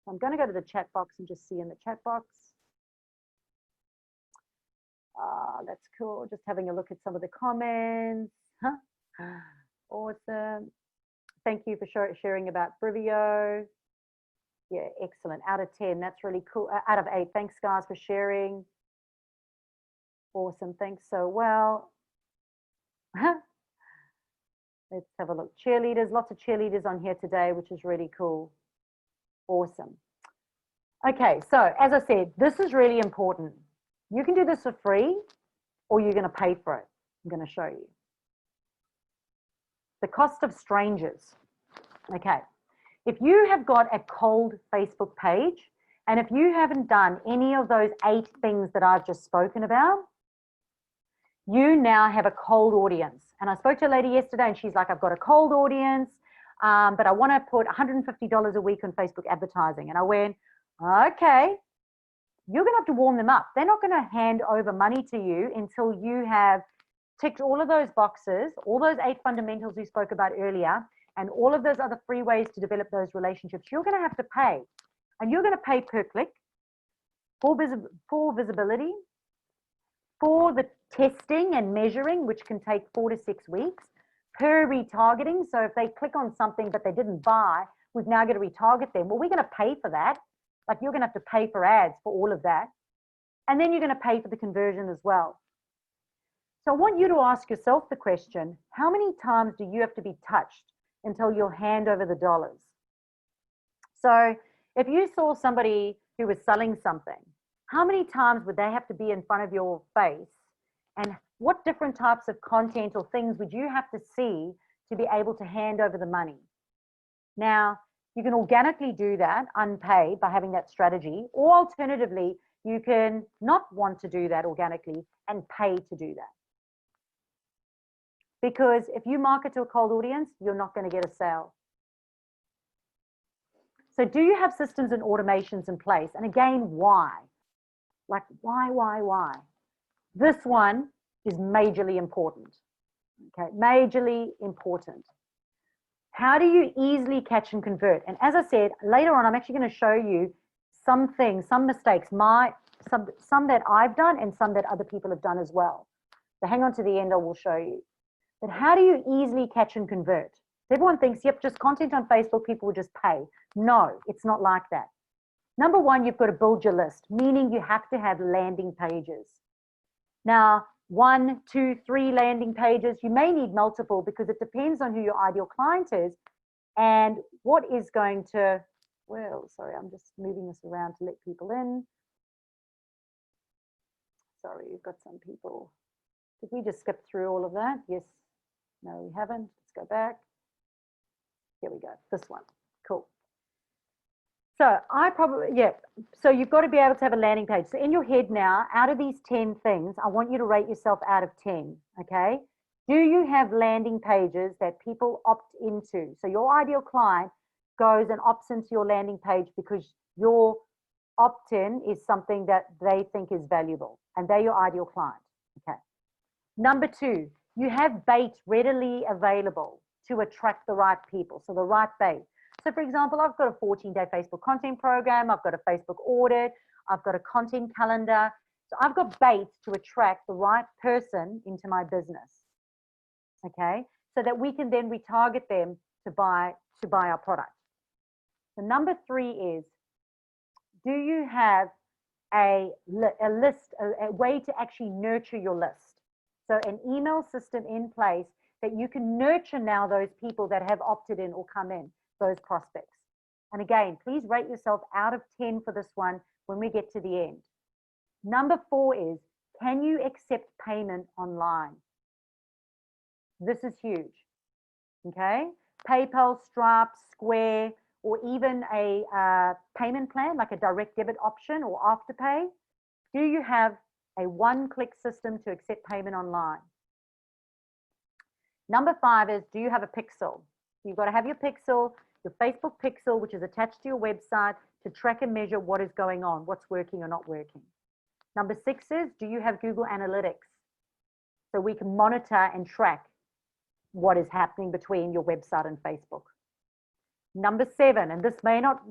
So I'm going to go to the chat box and just see in the chat box. That's cool. Just having a look at some of the comments. Awesome. Thank you for sharing about Brivio. Yeah, excellent. Out of 10, that's really cool. Out of 8, thanks guys for sharing. Awesome, thanks so well. Let's have a look. Cheerleaders, lots of cheerleaders on here today, which is really cool. Awesome. Okay, so as I said, this is really important. You can do this for free, or you're going to pay for it. I'm going to show you. The cost of strangers. Okay, if you have got a cold Facebook page, and if you haven't done any of those 8 things that I've just spoken about, you now have a cold audience. And I spoke to a lady yesterday and she's like, I've got a cold audience. but I want to put $150 a week on Facebook advertising. And I went, okay, you're going to have to warm them up. They're not going to hand over money to you until you have ticked all of those boxes, all those 8 fundamentals we spoke about earlier, and all of those other free ways to develop those relationships. You're going to have to pay. And you're going to pay per click, for visibility, for the testing and measuring, which can take 4 to 6 weeks, per retargeting. So if they click on something but they didn't buy, we've now got to retarget them. Well, we're going to pay for that. Like, you're going to have to pay for ads for all of that. And then you're going to pay for the conversion as well. So I want you to ask yourself the question, how many times do you have to be touched until you'll hand over the dollars? So if you saw somebody who was selling something, how many times would they have to be in front of your face? And what different types of content or things would you have to see to be able to hand over the money? Now, you can organically do that, unpaid, by having that strategy, or alternatively, you can not want to do that organically and pay to do that. Because if you market to a cold audience, you're not going to get a sale. So do you have systems and automations in place? And again, why? Like, why? This one is majorly important. Okay, majorly important. How do you easily catch and convert? And as I said, later on, I'm actually going to show you some things, some mistakes, some that I've done and some that other people have done as well. So hang on to the end, I will show you. But how do you easily catch and convert? Everyone thinks, yep, just content on Facebook, people will just pay. No, it's not like that. Number one, you've got to build your list, meaning you have to have landing pages. Now, 1, 2, 3 landing pages. You may need multiple because it depends on who your ideal client is and what is going to, well, sorry, I'm just moving this around to let people in. Sorry, we've got some people. Did we just skip through all of that? Yes. No, we haven't. Let's go back. Here we go. This one. Cool. So so you've got to be able to have a landing page. So in your head now, out of these 10 things, I want you to rate yourself out of 10, okay? Do you have landing pages that people opt into? So your ideal client goes and opts into your landing page because your opt-in is something that they think is valuable and they're your ideal client, okay? Number 2, you have bait readily available to attract the right people. So the right bait. So for example, I've got a 14-day Facebook content program. I've got a Facebook audit. I've got a content calendar. So I've got bait to attract the right person into my business. Okay. So that we can then retarget them to buy our product. The number 3 is, do you have a list, a way to actually nurture your list? So an email system in place that you can nurture now those people that have opted in or come in, those prospects. And again, please rate yourself out of 10 for this one when we get to the end. Number 4 is, can you accept payment online? This is huge, okay? PayPal, Stripe, Square, or even a payment plan like a direct debit option or Afterpay. Do you have a one-click system to accept payment online? Number 5 is, do you have a pixel? You've got to have your pixel, your Facebook pixel, which is attached to your website to track and measure what is going on, what's working or not working. Number 6 is, do you have Google Analytics? So we can monitor and track what is happening between your website and Facebook. Number 7, and this may not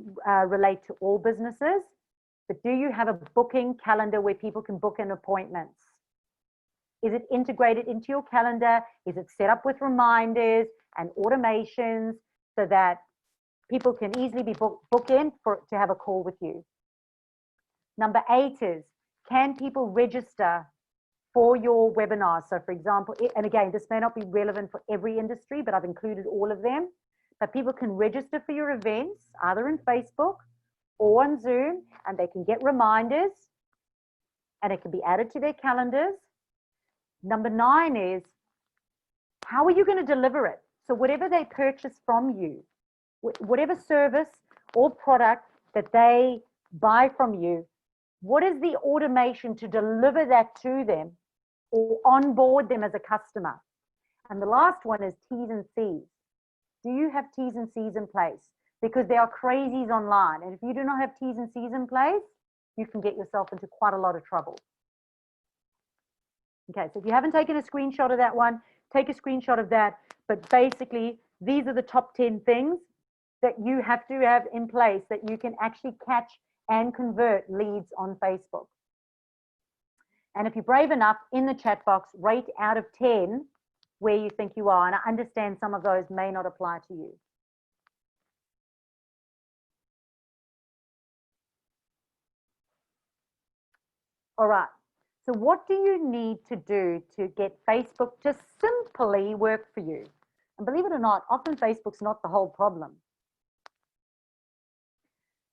relate to all businesses, but do you have a booking calendar where people can book in appointments? Is it integrated into your calendar? Is it set up with reminders and automations so that people can easily be booked in to have a call with you? Number 8 is, can people register for your webinars? So for example, and again, this may not be relevant for every industry, but I've included all of them. But people can register for your events, either in Facebook or on Zoom, and they can get reminders and it can be added to their calendars. Number 9 is, how are you going to deliver it? So whatever they purchase from you, whatever service or product that they buy from you, what is the automation to deliver that to them or onboard them as a customer? And the last one is T's and C's. Do you have T's and C's in place? Because there are crazies online. And if you do not have T's and C's in place, you can get yourself into quite a lot of trouble. Okay, so if you haven't taken a screenshot of that one, take a screenshot of that. But basically, these are the top 10 things that you have to have in place that you can actually catch and convert leads on Facebook. And if you're brave enough, in the chat box, rate out of 10 where you think you are. And I understand some of those may not apply to you. All right. So what do you need to do to get Facebook to simply work for you? And believe it or not, often Facebook's not the whole problem.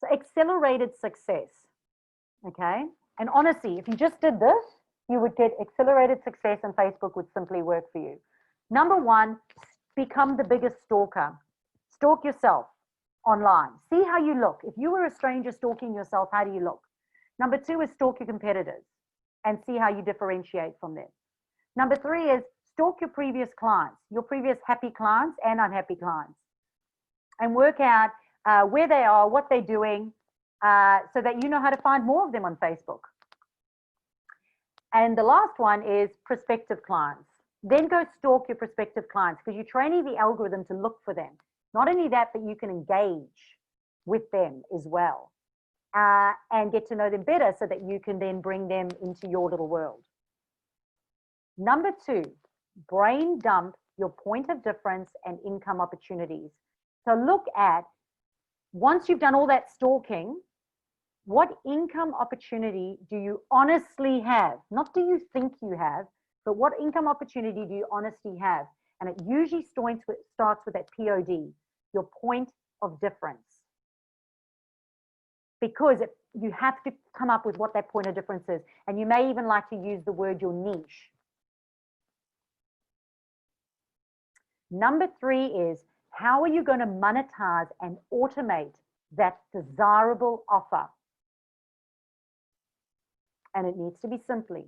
So accelerated success, okay? And honestly, if you just did this, you would get accelerated success and Facebook would simply work for you. Number one, become the biggest stalker. Stalk yourself online. See how you look. If you were a stranger stalking yourself, how do you look? Number two is stalk your competitors and see how you differentiate from them. Number three is stalk your previous clients, your previous happy clients and unhappy clients, and work out where they are, what they're doing, so that you know how to find more of them on Facebook. And the last one is prospective clients. Then go stalk your prospective clients because you're training the algorithm to look for them. Not only that, but you can engage with them as well and get to know them better so that you can then bring them into your little world. Number two, brain dump your point of difference and income opportunities. So look at, once you've done all that stalking, what income opportunity do you honestly have? Not do you think you have, but what income opportunity do you honestly have? And it usually starts with that POD, your point of difference. Because you have to come up with what that point of difference is. And you may even like to use the word your niche. Number three is, how are you going to monetize and automate that desirable offer? And it needs to be simply.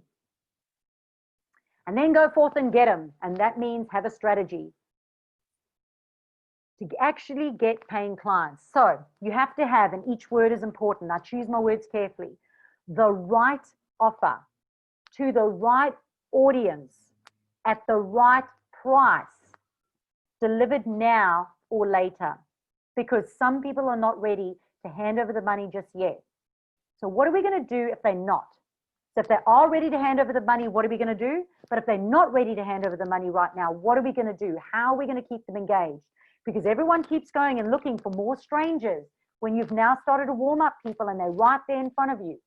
And then go forth and get them. And that means have a strategy to actually get paying clients. So you have to have, and each word is important, I choose my words carefully, the right offer to the right audience at the right price, delivered now or later, because some people are not ready to hand over the money just yet. So what are we going to do if they're not? So if they are ready to hand over the money, what are we going to do? But if they're not ready to hand over the money right now, what are we going to do? How are we going to keep them engaged? Because everyone keeps going and looking for more strangers when you've now started to warm up people and they're right there in front of you.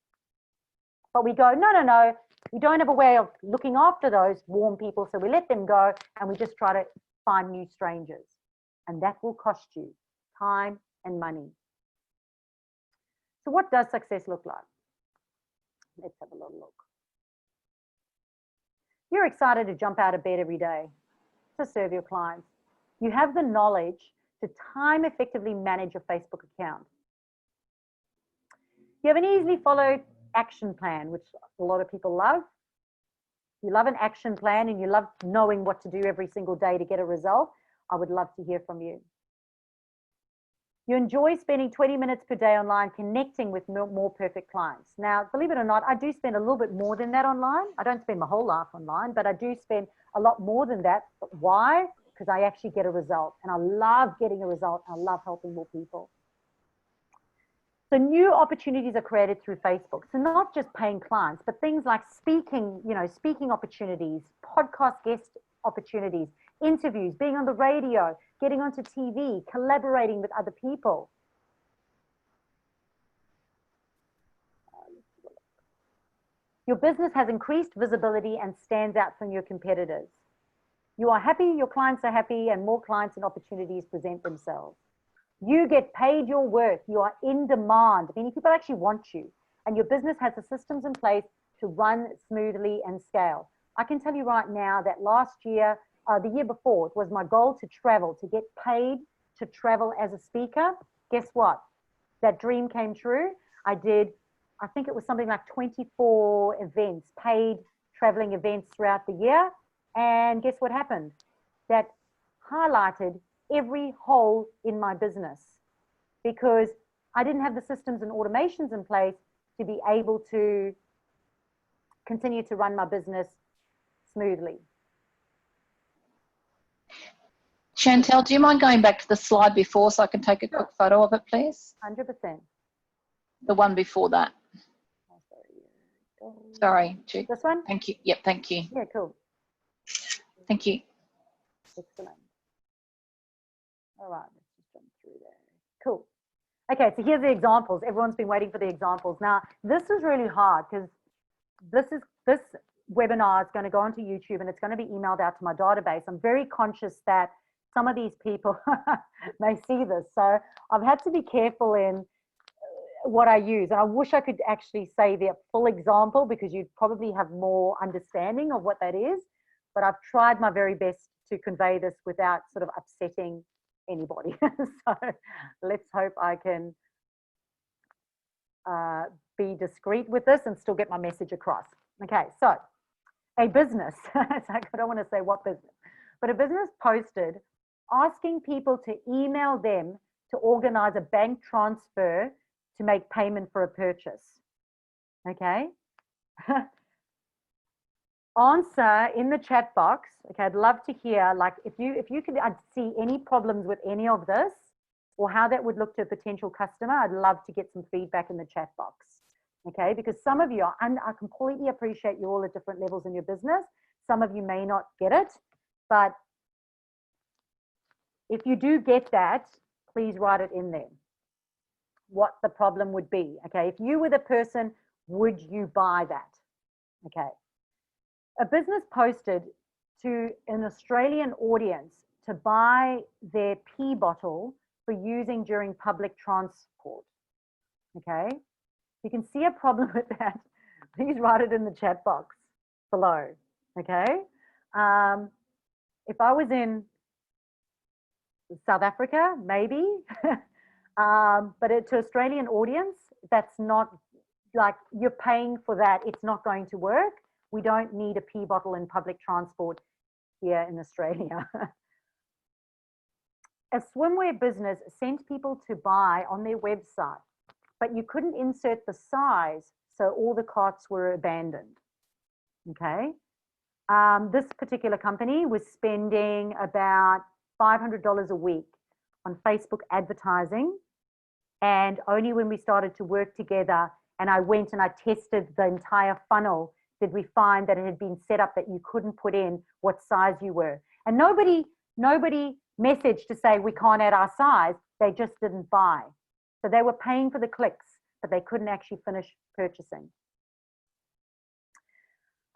But we go, no, we don't have a way of looking after those warm people, so we let them go and we just try to find new strangers. And that will cost you time and money. So what does success look like? Let's have a little look. You're excited to jump out of bed every day to serve your clients. You have the knowledge to time effectively manage your Facebook account. You have an easily followed action plan, which a lot of people love. You love an action plan and you love knowing what to do every single day to get a result. I would love to hear from you. You enjoy spending 20 minutes per day online connecting with more perfect clients. Now, believe it or not, I do spend a little bit more than that online. I don't spend my whole life online, but I do spend a lot more than that. But why? Because I actually get a result and I love getting a result. I love helping more people. So new opportunities are created through Facebook. So not just paying clients, but things like speaking, speaking opportunities, podcast guest opportunities, interviews, being on the radio, getting onto TV, collaborating with other people. Your business has increased visibility and stands out from your competitors. You are happy, your clients are happy, and more clients and opportunities present themselves. You get paid your worth. You are in demand, meaning people actually want you. And your business has the systems in place to run smoothly and scale. I can tell you right now that last year, the year before, it was my goal to travel, to get paid to travel as a speaker. Guess what? That dream came true. I think it was something like 24 events, paid traveling events throughout the year. And guess what happened? That highlighted every hole in my business because I didn't have the systems and automations in place to be able to continue to run my business smoothly. Chantal, do you mind going back to the slide before so I can take a quick photo of it, please? 100%. The one before that. Sorry. This one? Thank you. Yep, thank you. Yeah, cool. Thank you. Excellent. All right, let's just jump through there. Cool. Okay, so here's the examples. Everyone's been waiting for the examples. Now, this is really hard because this webinar is going to go onto YouTube and it's going to be emailed out to my database. I'm very conscious that some of these people may see this. So I've had to be careful in what I use. And I wish I could actually say the full example because you'd probably have more understanding of what that is. But I've tried my very best to convey this without sort of upsetting anybody. So let's hope I can be discreet with this and still get my message across. Okay, so a business, I don't want to say what business, but a business posted asking people to email them to organize a bank transfer to make payment for a purchase. Okay. Answer in the chat box. Okay, I'd love to hear, like, if you could see any problems with any of this or how that would look to a potential customer, I'd love to get some feedback in the chat box. Okay, because some of you are, and I completely appreciate you all at different levels in your business. Some of you may not get it, but if you do get that, please write it in there. What the problem would be. Okay, if you were the person, would you buy that? Okay. A business posted to an Australian audience to buy their pee bottle for using during public transport. Okay, you can see a problem with that. Please write it in the chat box below. Okay, if I was in South Africa, maybe, but to Australian audience, that's not like you're paying for that. It's not going to work. We don't need a pee bottle in public transport here in Australia. A swimwear business sent people to buy on their website, but you couldn't insert the size, so all the carts were abandoned. Okay. This particular company was spending about $500 a week on Facebook advertising. And only when we started to work together and I went and I tested the entire funnel did we find that it had been set up that you couldn't put in what size you were. And nobody messaged to say we can't add our size. They just didn't buy. So they were paying for the clicks, but they couldn't actually finish purchasing.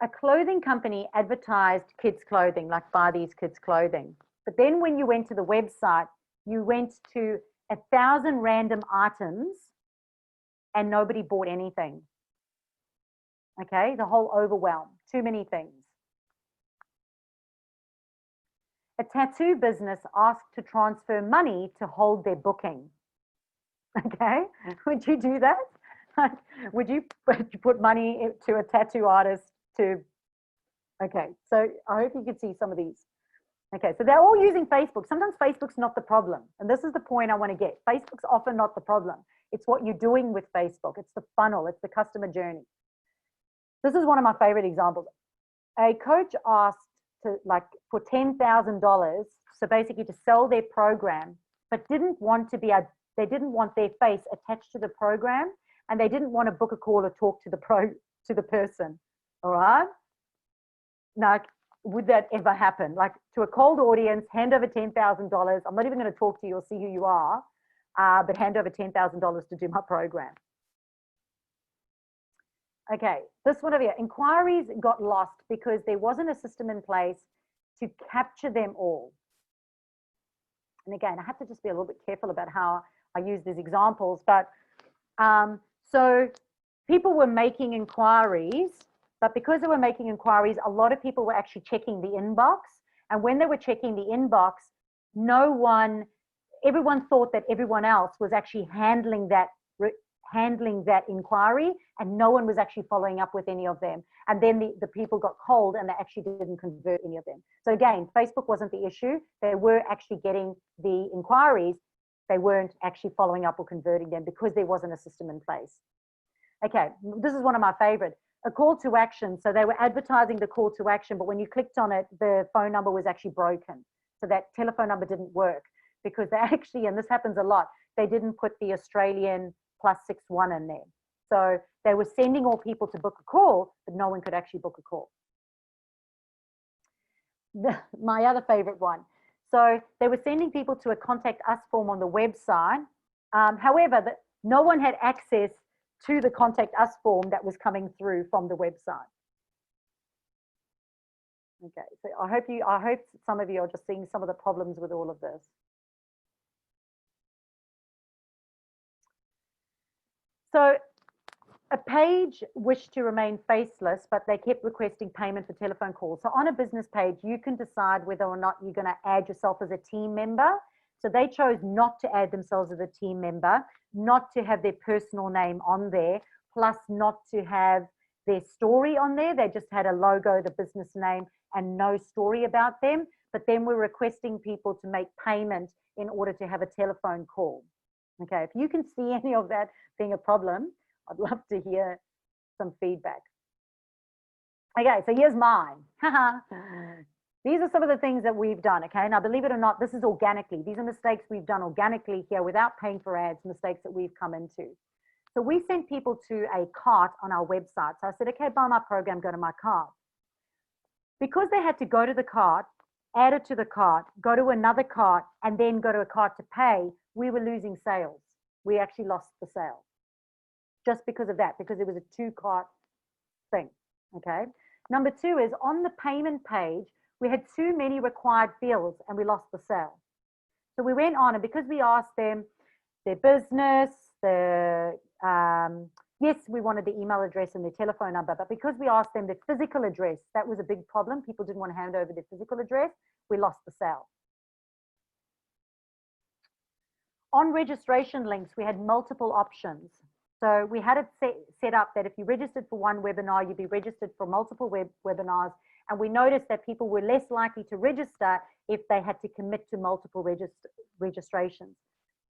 A clothing company advertised kids' clothing, like buy these kids' clothing. But then when you went to the website, you went to 1,000 random items and nobody bought anything. Okay, the whole overwhelm, too many things. A tattoo business asked to transfer money to hold their booking. Okay, would you do that? Would you put money to a tattoo artist to, okay, so I hope you can see some of these. Okay, so they're all using Facebook. Sometimes Facebook's not the problem. And this is the point I want to get. Facebook's often not the problem. It's what you're doing with Facebook. It's the funnel. It's the customer journey. This is one of my favorite examples. A coach asked to for $10,000, so basically to sell their program, but didn't want to be they didn't want their face attached to the program, and they didn't want to book a call or talk to the person. All right. Now, would that ever happen? Like to a cold audience, hand over $10,000. I'm not even going to talk to you or see who you are, but hand over $10,000 to do my program. Okay, this one over here. Inquiries got lost because there wasn't a system in place to capture them all. And again, I have to just be a little bit careful about how I use these examples, but so people were making inquiries, but because they were making inquiries, a lot of people were actually checking the inbox. And when they were checking the inbox, everyone thought that everyone else was actually handling handling that inquiry, and no one was actually following up with any of them. And then the people got cold and they actually didn't convert any of them. So again, Facebook wasn't the issue. They were actually getting the inquiries. They weren't actually following up or converting them because there wasn't a system in place. Okay, this is one of my favorite. A call to action. So they were advertising the call to action, but when you clicked on it, the phone number was actually broken. So that telephone number didn't work because they actually, and this happens a lot, they didn't put the Australian +61 in there. So they were sending all people to book a call, but no one could actually book a call. My other favorite one. So they were sending people to a contact us form on the website. However, no one had access to the contact us form that was coming through from the website. Okay, so I hope some of you are just seeing some of the problems with all of this. So a page wished to remain faceless, but they kept requesting payment for telephone calls. So on a business page, you can decide whether or not you're going to add yourself as a team member. So they chose not to add themselves as a team member, not to have their personal name on there, plus not to have their story on there. They just had a logo, the business name, and no story about them. But then we're requesting people to make payment in order to have a telephone call. Okay, if you can see any of that being a problem, I'd love to hear some feedback. Okay, so here's mine. These are some of the things that we've done, okay? Now, believe it or not, this is organically. These are mistakes we've done organically here without paying for ads, mistakes that we've come into. So we sent people to a cart on our website. So I said, okay, buy my program, go to my cart. Because they had to go to the cart, add it to the cart, go to another cart, and then go to a cart to pay, we were losing sales. We actually lost the sale just because of that, because it was a two-cart thing, okay? Number two is on the payment page, we had too many required fields and we lost the sale. So we went on, and because we asked them their business, yes, we wanted the email address and their telephone number, but because we asked them their physical address, that was a big problem. People didn't want to hand over their physical address. We lost the sale. On registration links, we had multiple options. So we had it set up that if you registered for one webinar, you'd be registered for multiple webinars. And we noticed that people were less likely to register if they had to commit to multiple registrations.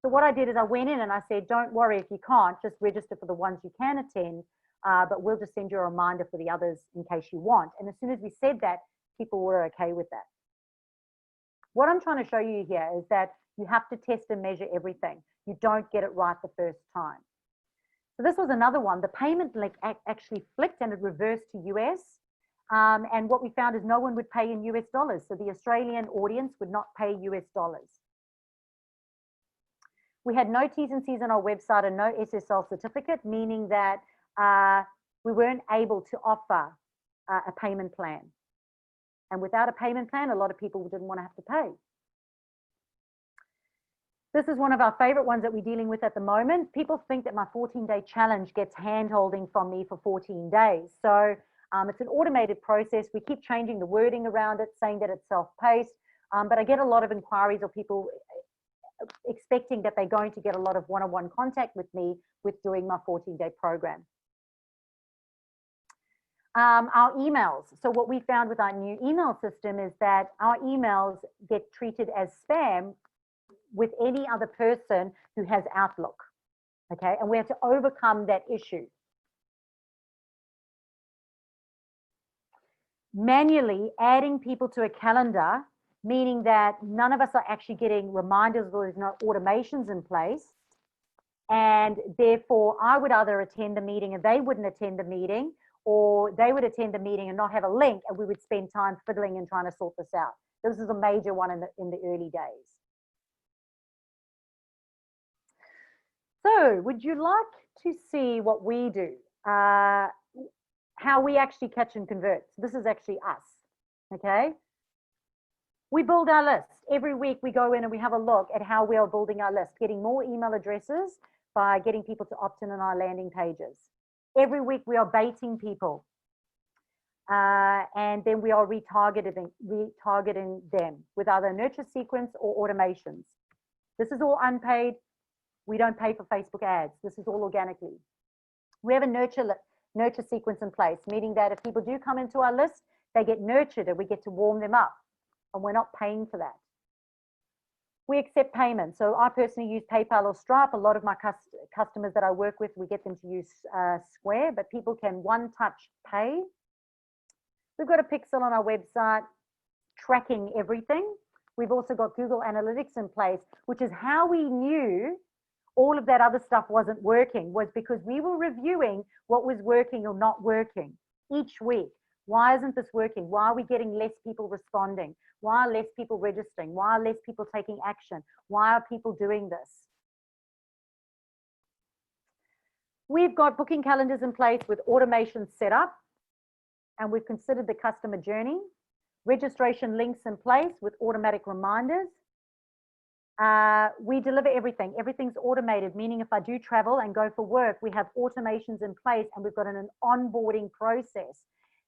So what I did is I went in and I said, don't worry if you can't, just register for the ones you can attend, but we'll just send you a reminder for the others in case you want. And as soon as we said that, people were okay with that. What I'm trying to show you here is that you have to test and measure everything. You don't get it right the first time. So this was another one. The payment link actually flicked and it reversed to US. And what we found is no one would pay in US dollars. So the Australian audience would not pay US dollars. We had no T's and C's on our website and no SSL certificate, meaning that we weren't able to offer a payment plan. And without a payment plan, a lot of people didn't want to have to pay. This is one of our favorite ones that we're dealing with at the moment. People think that my 14-day challenge gets hand-holding from me for 14 days. So it's an automated process. We keep changing the wording around it, saying that it's self-paced. But I get a lot of inquiries or people expecting that they're going to get a lot of one-on-one contact with me with doing my 14-day program. Our emails. So what we found with our new email system is that our emails get treated as spam with any other person who has Outlook, okay? And we have to overcome that issue. Manually adding people to a calendar, meaning that none of us are actually getting reminders or there's no automations in place. And therefore, I would either attend the meeting and they wouldn't attend the meeting, or they would attend the meeting and not have a link, and we would spend time fiddling and trying to sort this out. This is a major one in the early days. So would you like to see what we do? How we actually catch and convert? So this is actually us, okay? We build our list. Every week we go in and we have a look at how we are building our list, getting more email addresses by getting people to opt in on our landing pages. Every week we are baiting people. And then we are retargeting them with either nurture sequence or automations. This is all unpaid. We don't pay for Facebook ads. This is all organically. We have a nurture sequence in place, meaning that if people do come into our list, they get nurtured and we get to warm them up, and we're not paying for that. We accept payment. So I personally use PayPal or Stripe. A lot of my customers that I work with, we get them to use Square, but people can one-touch pay. We've got a pixel on our website tracking everything. We've also got Google Analytics in place, which is how we knew all of that other stuff wasn't working, was because we were reviewing what was working or not working each week. Why isn't this working? Why are we getting less people responding? Why are less people registering? Why are less people taking action? Why are people doing this? We've got booking calendars in place with automation set up, and we've considered the customer journey. Registration links in place with automatic reminders. We deliver everything. Everything's automated, meaning if I do travel and go for work, we have automations in place, and we've got an onboarding process,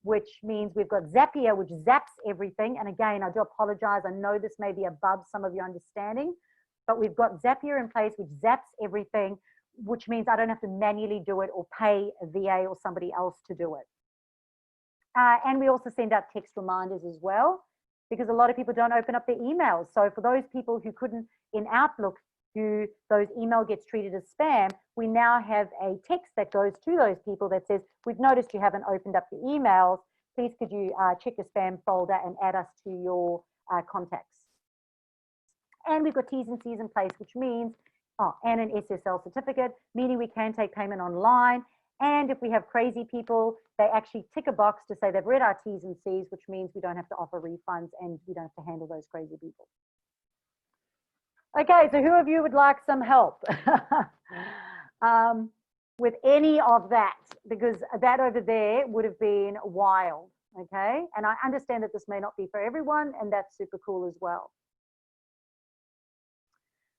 which means we've got Zapier, which zaps everything. And again, I do apologize. I know this may be above some of your understanding, but we've got Zapier in place, which zaps everything, which means I don't have to manually do it or pay a VA or somebody else to do it. And we also send out text reminders as well, because a lot of people don't open up their emails. So for those people who couldn't in Outlook, who those email gets treated as spam, we now have a text that goes to those people that says, we've noticed you haven't opened up your emails. Please could you check your spam folder and add us to your contacts. And we've got T's and C's in place, which means, and an SSL certificate, meaning we can take payment online. And if we have crazy people, they actually tick a box to say they've read our T's and C's, which means we don't have to offer refunds and we don't have to handle those crazy people. Okay, so who of you would like some help with any of that? Because that over there would have been wild, okay? And I understand that this may not be for everyone, and that's super cool as well.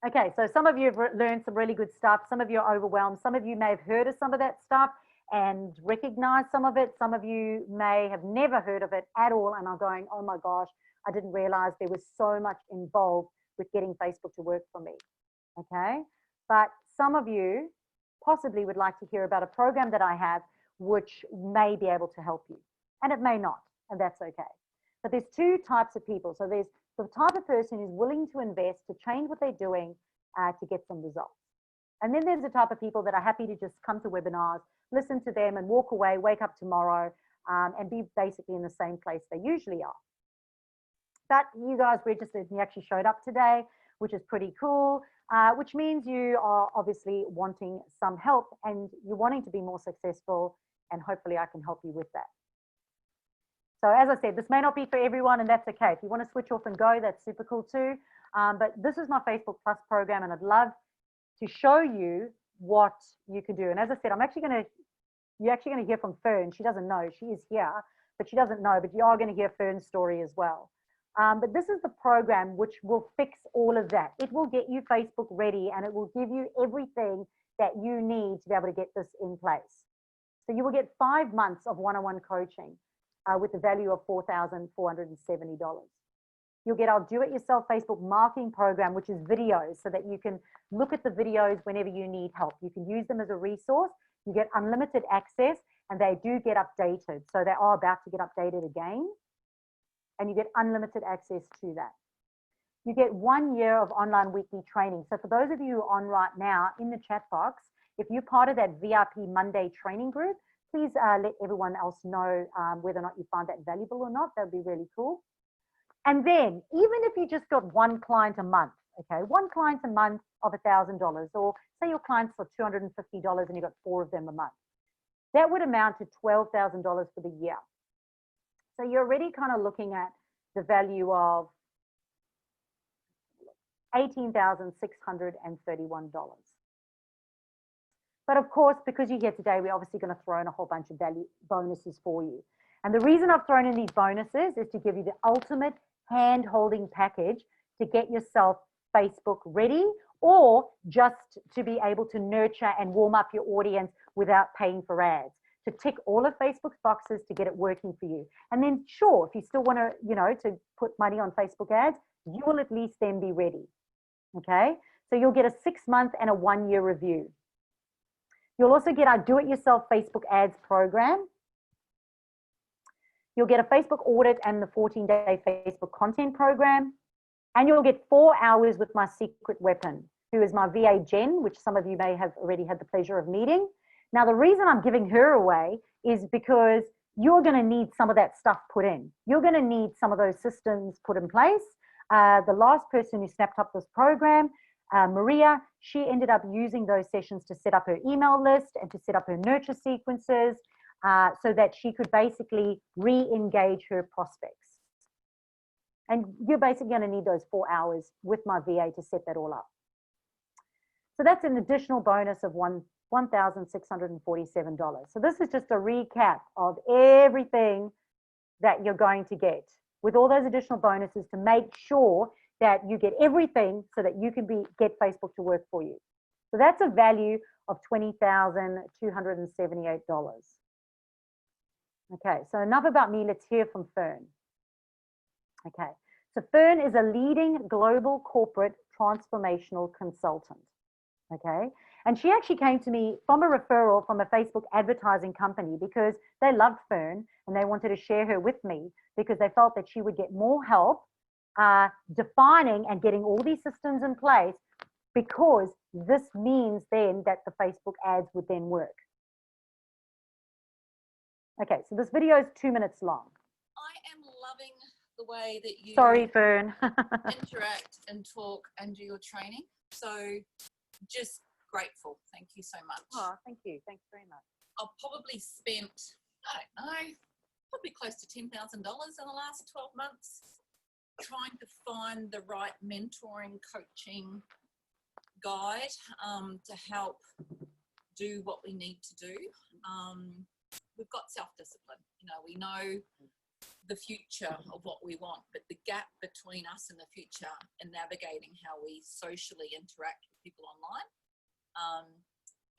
Okay, so some of you have learned some really good stuff. Some of you are overwhelmed. Some of you may have heard of some of that stuff and recognize some of it. Some of you may have never heard of it at all and are going, oh my gosh, I didn't realize there was so much involved with getting Facebook to work for me, okay? But some of you possibly would like to hear about a program that I have which may be able to help you, and it may not, and that's okay. But there's two types of people. So there's the type of person who's willing to invest, to change what they're doing to get some results. And then there's the type of people that are happy to just come to webinars, listen to them and walk away, wake up tomorrow and be basically in the same place they usually are. But you guys registered and you actually showed up today, which is pretty cool, which means you are obviously wanting some help and you're wanting to be more successful, and hopefully I can help you with that. So as I said, this may not be for everyone, and that's okay. If you want to switch off and go, that's super cool too. But this is my Facebook Plus program, and I'd love to show you what you can do. And as I said, you're actually going to hear from Fern. She doesn't know, she is here, but she doesn't know, but you are going to hear Fern's story as well. But this is the program which will fix all of that. It will get you Facebook ready, and it will give you everything that you need to be able to get this in place. So you will get 5 months of one-on-one coaching with the value of $4,470. You'll get our do-it-yourself Facebook marketing program, which is videos, so that you can look at the videos whenever you need help. You can use them as a resource. You get unlimited access, and they do get updated. So they are about to get updated again, and you get unlimited access to that. You get 1 year of online weekly training. So for those of you who are on right now, in the chat box, if you're part of that VIP Monday training group, please let everyone else know whether or not you find that valuable or not. That would be really cool. And then even if you just got one client a month, okay, one client a month of $1,000, or say your clients are $250 and you got 4 of them a month, that would amount to $12,000 for the year. So you're already kind of looking at the value of $18,631. But of course, because you're here today, we're obviously going to throw in a whole bunch of value bonuses for you. And the reason I've thrown in these bonuses is to give you the ultimate hand-holding package to get yourself Facebook ready, or just to be able to nurture and warm up your audience without paying for ads, to tick all of Facebook's boxes to get it working for you. And then sure, if you still want to, to put money on Facebook ads, you will at least then be ready. Okay, So you'll get a 6-month and a 1-year review. You'll also get our do-it-yourself Facebook ads program. You'll get a Facebook audit and the 14-day Facebook content program. And you'll get 4 hours with my secret weapon, who is my VA Jen, which some of you may have already had the pleasure of meeting. Now, the reason I'm giving her away is because you're going to need some of that stuff put in. You're going to need some of those systems put in place. The last person who snapped up this program, Maria, she ended up using those sessions to set up her email list and to set up her nurture sequences so that she could basically re-engage her prospects. And you're basically going to need those 4 hours with my VA to set that all up. So that's an additional bonus of $1,647. So this is just a recap of everything that you're going to get with all those additional bonuses to make sure that you get everything so that you can get Facebook to work for you. So that's a value of $20,278. Okay, so enough about me. Let's hear from Fern. Okay, so Fern is a leading global corporate transformational consultant. Okay, and she actually came to me from a referral from a Facebook advertising company because they loved Fern and they wanted to share her with me because they felt that she would get more help defining and getting all these systems in place, because this means then that the Facebook ads would then work. Okay, so this video is 2 minutes long. I am loving the way that you Sorry, Fern. interact and talk and do your training. So just grateful. Thank you so much. Oh, thank you. Thanks very much. I've probably spent, I don't know, probably close to $10,000 in the last 12 months trying to find the right mentoring, coaching guide to help do what we need to do. We've got self-discipline. You know, we know the future of what we want, but the gap between us and the future and navigating how we socially interact with people online.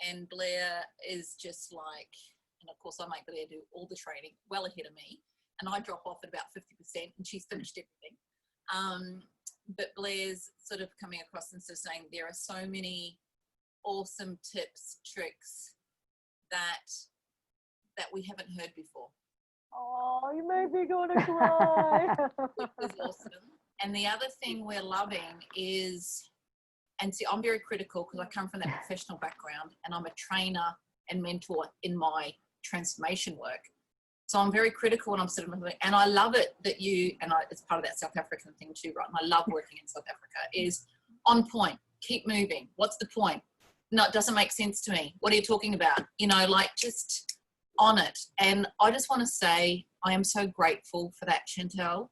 And Blair is just like, and of course I make Blair do all the training well ahead of me, and I drop off at about 50% and she's finished everything. But Blair's sort of coming across and sort of saying there are so many awesome tips, tricks that we haven't heard before. Oh, you made me want to cry. Which is awesome. And the other thing we're loving is, and see, I'm very critical because I come from that professional background and I'm a trainer and mentor in my transformation work. So I'm very critical when I'm sort of, and I love it that you, and it's part of that South African thing too, right? And I love working in South Africa, is on point, keep moving. What's the point? No, it doesn't make sense to me. What are you talking about? You know, like just on it. And I just want to say, I am so grateful for that, Chantal.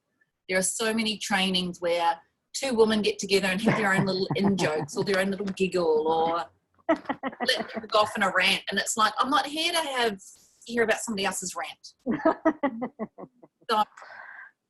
There are so many trainings where two women get together and have their own little in-jokes or their own little giggle or let them go off in a rant. And it's like, I'm not here to hear about somebody else's rant. So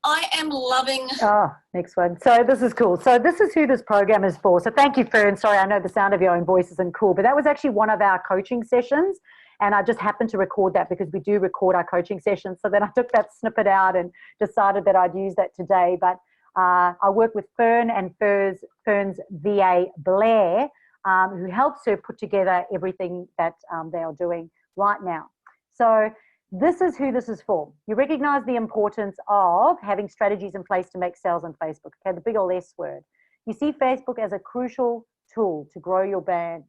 I am loving. Oh, next one. So this is cool. So this is who this program is for. So thank you, Fern. Sorry, I know the sound of your own voice isn't cool, but that was actually one of our coaching sessions. And I just happened to record that because we do record our coaching sessions. So then I took that snippet out and decided that I'd use that today. But I work with Fern and Fern's VA, Blair, who helps her put together everything that they are doing right now. So this is who this is for. You recognize the importance of having strategies in place to make sales on Facebook. Okay, the big ol' S word. You see Facebook as a crucial tool to grow your brand.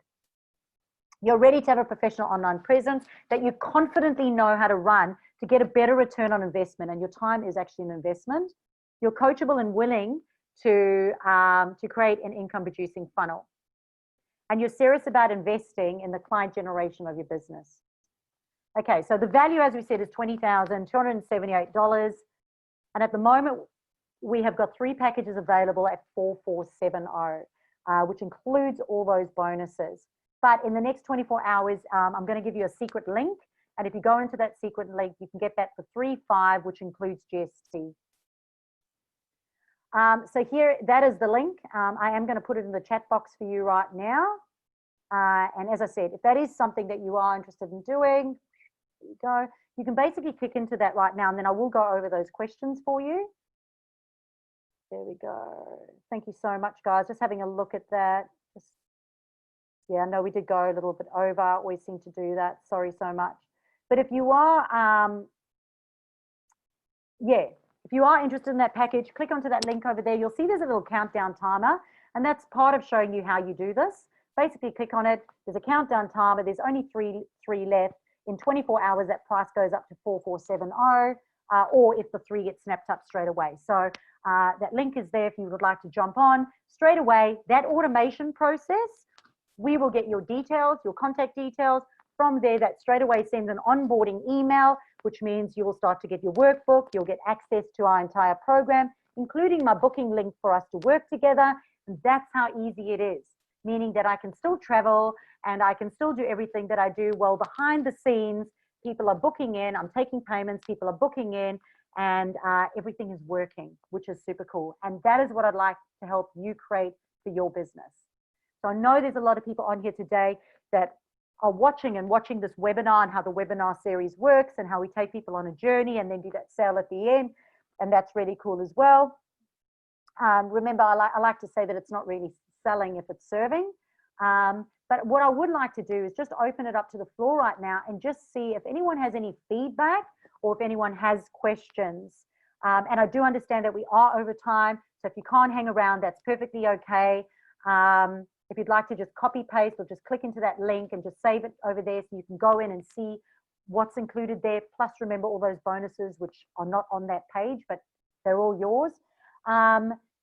You're ready to have a professional online presence that you confidently know how to run to get a better return on investment, and your time is actually an investment. You're coachable and willing to create an income-producing funnel. And you're serious about investing in the client generation of your business. Okay, so the value, as we said, is $20,278. And at the moment, we have got 3 packages available at $4,470, which includes all those bonuses. But in the next 24 hours, I'm going to give you a secret link. And if you go into that secret link, you can get that for $3,500, which includes GST. So here, that is the link. I am going to put it in the chat box for you right now. And as I said, if that is something that you are interested in doing, there you go. You can basically click into that right now, and then I will go over those questions for you. There we go. Thank you so much, guys. Just having a look at that. Just Yeah, no, we did go a little bit over. Always seem to do that. Sorry so much. But if you are, yeah, if you are interested in that package, click onto that link over there. You'll see there's a little countdown timer, and that's part of showing you how you do this. Basically, click on it. There's a countdown timer. There's only three left. In 24 hours, that price goes up to 4470, or if the 3 get snapped up straight away. So that link is there if you would like to jump on straight away. That automation process, we will get your details, your contact details. From there, that straight away sends an onboarding email, which means you will start to get your workbook. You'll get access to our entire program, including my booking link for us to work together. And that's how easy it is, meaning that I can still travel and I can still do everything that I do. Well, behind the scenes, people are booking in, I'm taking payments, people are booking in, and everything is working, which is super cool. And that is what I'd like to help you create for your business. So I know there's a lot of people on here today that are watching this webinar and how the webinar series works and how we take people on a journey and then do that sale at the end. And that's really cool as well. Remember, I like to say that it's not really selling if it's serving. But what I would like to do is just open it up to the floor right now and just see if anyone has any feedback or if anyone has questions. And I do understand that we are over time. So if you can't hang around, that's perfectly okay. If you'd like to just copy paste or just click into that link and just save it over there so you can go in and see what's included there. Plus remember all those bonuses which are not on that page, but they're all yours.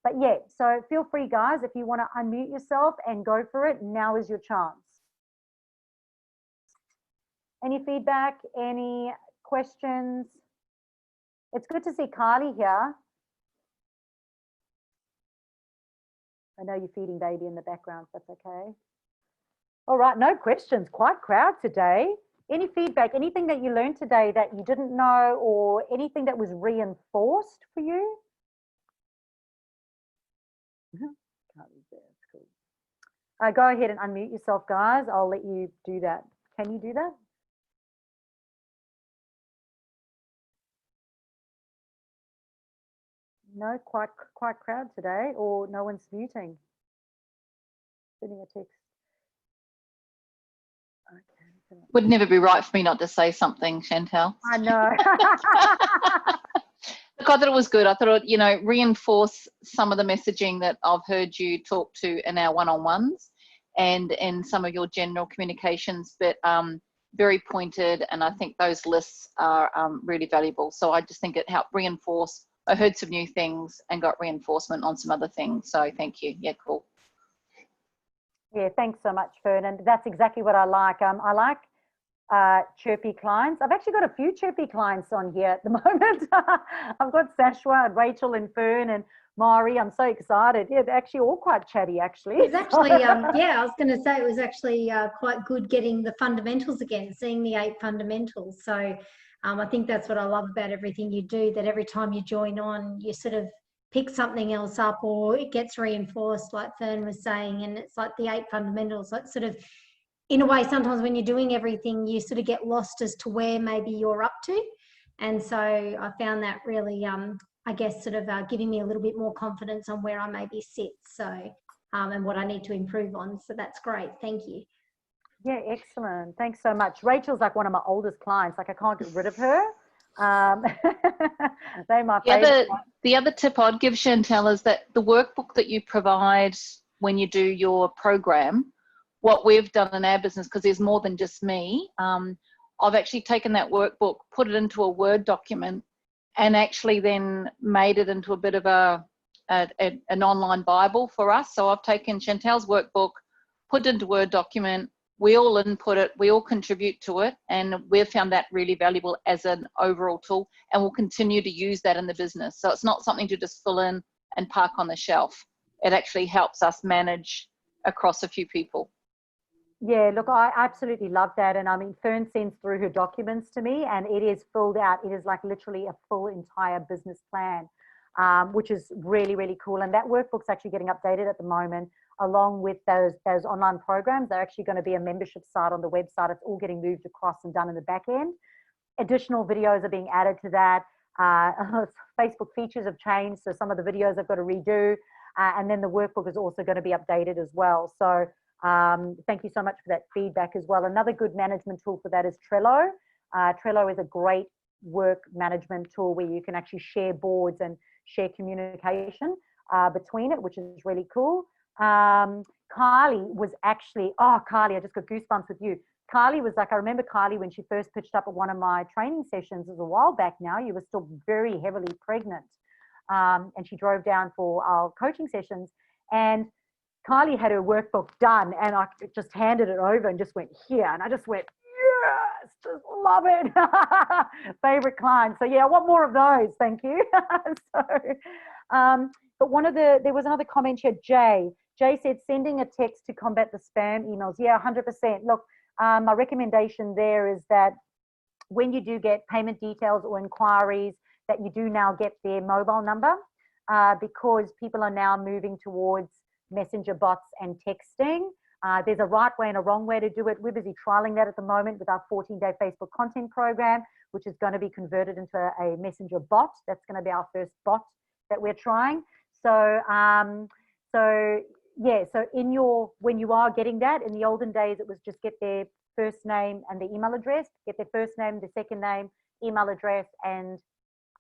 But yeah, so feel free guys, if you want to unmute yourself and go for it, now is your chance. Any feedback, any questions? It's good to see Kylie here. I know you're feeding baby in the background, so that's okay. All right, no questions, quite crowd today. Any feedback, anything that you learned today that you didn't know or anything that was reinforced for you? Kylie's there, that's cool. Go ahead and unmute yourself, guys. I'll let you do that. Can you do that? No, quite crowd today, or no one's muting. Sending a text. Okay. Would never be right for me not to say something, Chantal. I know. Look, I thought it was good. I thought it, you know, reinforce some of the messaging that I've heard you talk to in our one-on-ones and in some of your general communications, but very pointed. And I think those lists are really valuable. So I just think it helped reinforce. I heard some new things and got reinforcement on some other things. So thank you. Yeah, cool. Yeah, thanks so much, Fern. And that's exactly what I like. I like chirpy clients. I've actually got a few chirpy clients on here at the moment. I've got Sashwa and Rachel and Fern and Mari. I'm so excited. Yeah, they're actually all quite chatty, actually. It was actually, yeah, I was going to say it was actually quite good getting the fundamentals again, seeing the 8 fundamentals. So I think that's what I love about everything you do, that every time you join on, you sort of pick something else up or it gets reinforced, like Fern was saying, and it's like the 8 fundamentals. Like sort of, in a way, sometimes when you're doing everything, you sort of get lost as to where maybe you're up to. And so I found that really, I guess, sort of giving me a little bit more confidence on where I maybe sit. So, and what I need to improve on. So that's great. Thank you. Yeah, excellent. Thanks so much. Rachel's like one of my oldest clients. Like I can't get rid of her. They're my favorite. The other tip I'd give, Chantal, is that the workbook that you provide when you do your program, what we've done in our business, because there's more than just me, I've actually taken that workbook, put it into a Word document, and actually then made it into a bit of an online Bible for us. So I've taken Chantal's workbook, put it into a Word document, we all input it, we all contribute to it, and we've found that really valuable as an overall tool, and we'll continue to use that in the business. So it's not something to just fill in and park on the shelf. It actually helps us manage across a few people. Yeah, look, I absolutely love that. And I mean, Fern sends through her documents to me and it is filled out. It is like literally a full entire business plan, which is really, really cool. And that workbook's actually getting updated at the moment, along with those online programs. They're actually going to be a membership site on the website. It's all getting moved across and done in the back end. Additional videos are being added to that. Facebook features have changed, so some of the videos I've got to redo. And then the workbook is also going to be updated as well. So Thank you so much for that feedback as well. Another good management tool for that is Trello. Trello is a great work management tool where you can actually share boards and share communication between it, which is really cool. Kylie was actually, oh, Kylie, I just got goosebumps with you. Kylie was like, I remember Kylie when she first pitched up at one of my training sessions, it was a while back now, you were still very heavily pregnant. And she drove down for our coaching sessions, and Kylie had her workbook done, and I just handed it over and just went here, and I just went, yes, just love it. Favorite client. So yeah, I want more of those. Thank you. But there was another comment here, Jay. Jay said, sending a text to combat the spam emails. Yeah, 100%. Look, my recommendation there is that when you do get payment details or inquiries, that you do now get their mobile number, because people are now moving towards messenger bots and texting. There's a right way and a wrong way to do it. We're busy trialing that at the moment with our 14-day Facebook content program, which is going to be converted into a messenger bot. That's going to be our first bot that we're trying. So when you are getting that, in the olden days, it was just get their first name and the email address, get their first name, the second name, email address, and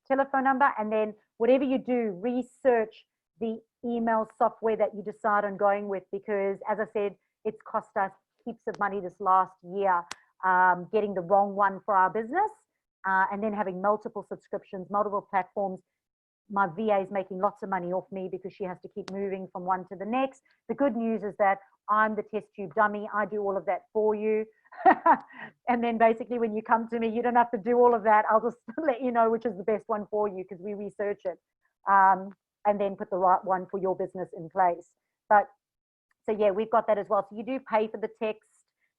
telephone number. And then whatever you do, research the email software that you decide on going with, because as I said, it's cost us heaps of money this last year getting the wrong one for our business, and then having multiple subscriptions, multiple platforms. My VA is making lots of money off me because she has to keep moving from one to the next. The good news is that I'm the test tube dummy. I do all of that for you. And then basically when you come to me, you don't have to do all of that. I'll just let you know which is the best one for you, because we research it and then put the right one for your business in place. But so yeah, we've got that as well. So you do pay for the text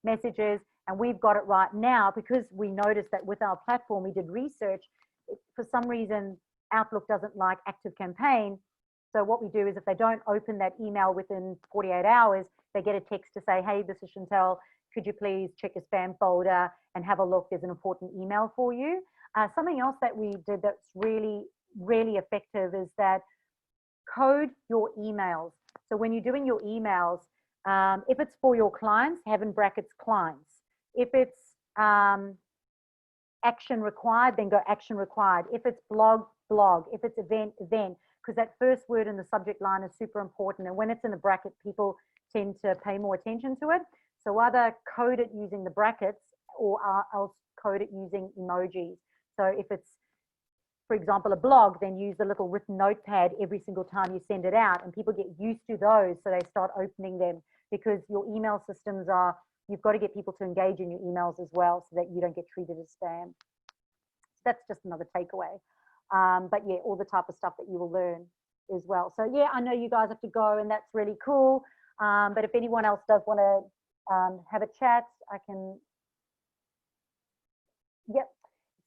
messages, and we've got it right now because we noticed that with our platform, we did research. For some reason, Outlook doesn't like active campaign. So what we do is if they don't open that email within 48 hours, they get a text to say, hey, this is Chantal, could you please check your spam folder and have a look, there's an important email for you. Something else that we did that's really, really effective is that code your emails. So when you're doing your emails, if it's for your clients, have in brackets clients. If it's action required, then go action required. If it's blog, blog. If it's event, event. Because that first word in the subject line is super important. And when it's in a bracket, people tend to pay more attention to it. So either code it using the brackets or else code it using emojis. So if it's, for example, a blog, then use a little written notepad every single time you send it out, and people get used to those, so they start opening them, because your email systems are, you've got to get people to engage in your emails as well so that you don't get treated as spam. So that's just another takeaway. But yeah, all the type of stuff that you will learn as well. So yeah, I know you guys have to go, and that's really cool. But if anyone else does want to have a chat, I can. Yep.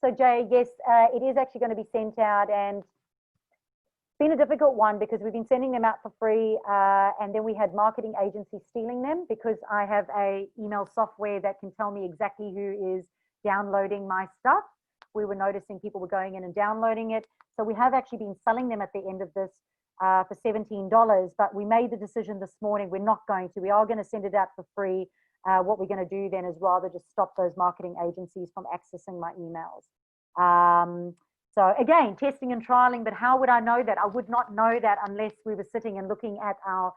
So Jay, yes, it is actually going to be sent out, and it's been a difficult one because we've been sending them out for free, and then we had marketing agencies stealing them because I have a email software that can tell me exactly who is downloading my stuff. We were noticing people were going in and downloading it. So we have actually been selling them at the end of this for $17, but we made the decision this morning, we're not going to. We are going to send it out for free. What we're going to do then is rather just stop those marketing agencies from accessing my emails. So again, testing and trialing, but how would I know that? I would not know that unless we were sitting and looking at our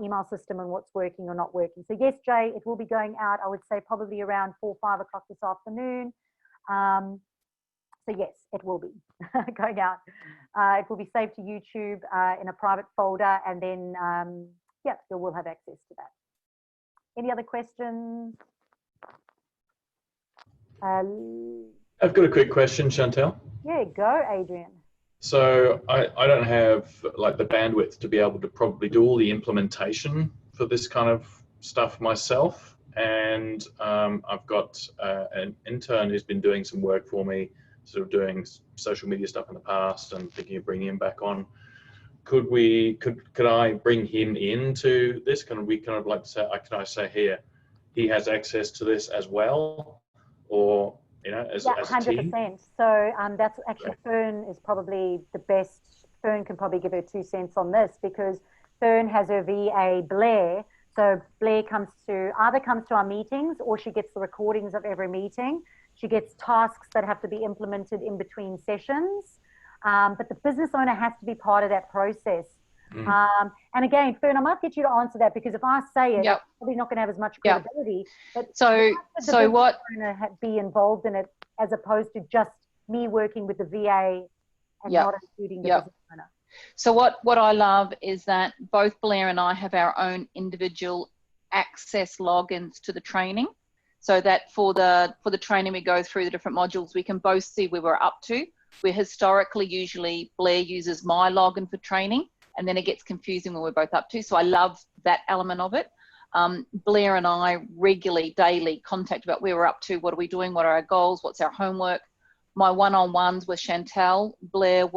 email system and what's working or not working. So yes, Jay, it will be going out, I would say probably around 4 or 5 o'clock this afternoon. So yes, it will be going out. It will be saved to YouTube in a private folder, and then yeah, you will have access to that. Any other questions? I've got a quick question, Chantal. Yeah, go, Adrian. So I don't have like the bandwidth to be able to probably do all the implementation for this kind of stuff myself. And I've got an intern who's been doing some work for me, sort of doing social media stuff in the past, and thinking of bringing him back on. Could I bring him into this? Can we kind of like say, can I say here, he has access to this as well, or you know, as, yeah, as a team? 100%. So that's actually, Fern is probably the best. Fern can probably give her 2 cents on this, because Fern has her VA Blair. So Blair either comes to our meetings, or she gets the recordings of every meeting. She gets tasks that have to be implemented in between sessions. But the business owner has to be part of that process. And again, Fern, I might get you to answer that, because if I say it, Yep. it's probably not going to have as much credibility. But So what? Owner be involved in it, as opposed to just me working with the VA and not including the business owner. So what I love is that both Blair and I have our own individual access logins to the training, so that for the training we go through the different modules, we can both see where we're up to. Where historically, usually Blair uses my login for training, and then it gets confusing when we're both up to. So I love that element of it. Blair and I regularly, daily contact about where we're up to, what are we doing, what are our goals, what's our homework. My one-on-ones with Chantal, Blair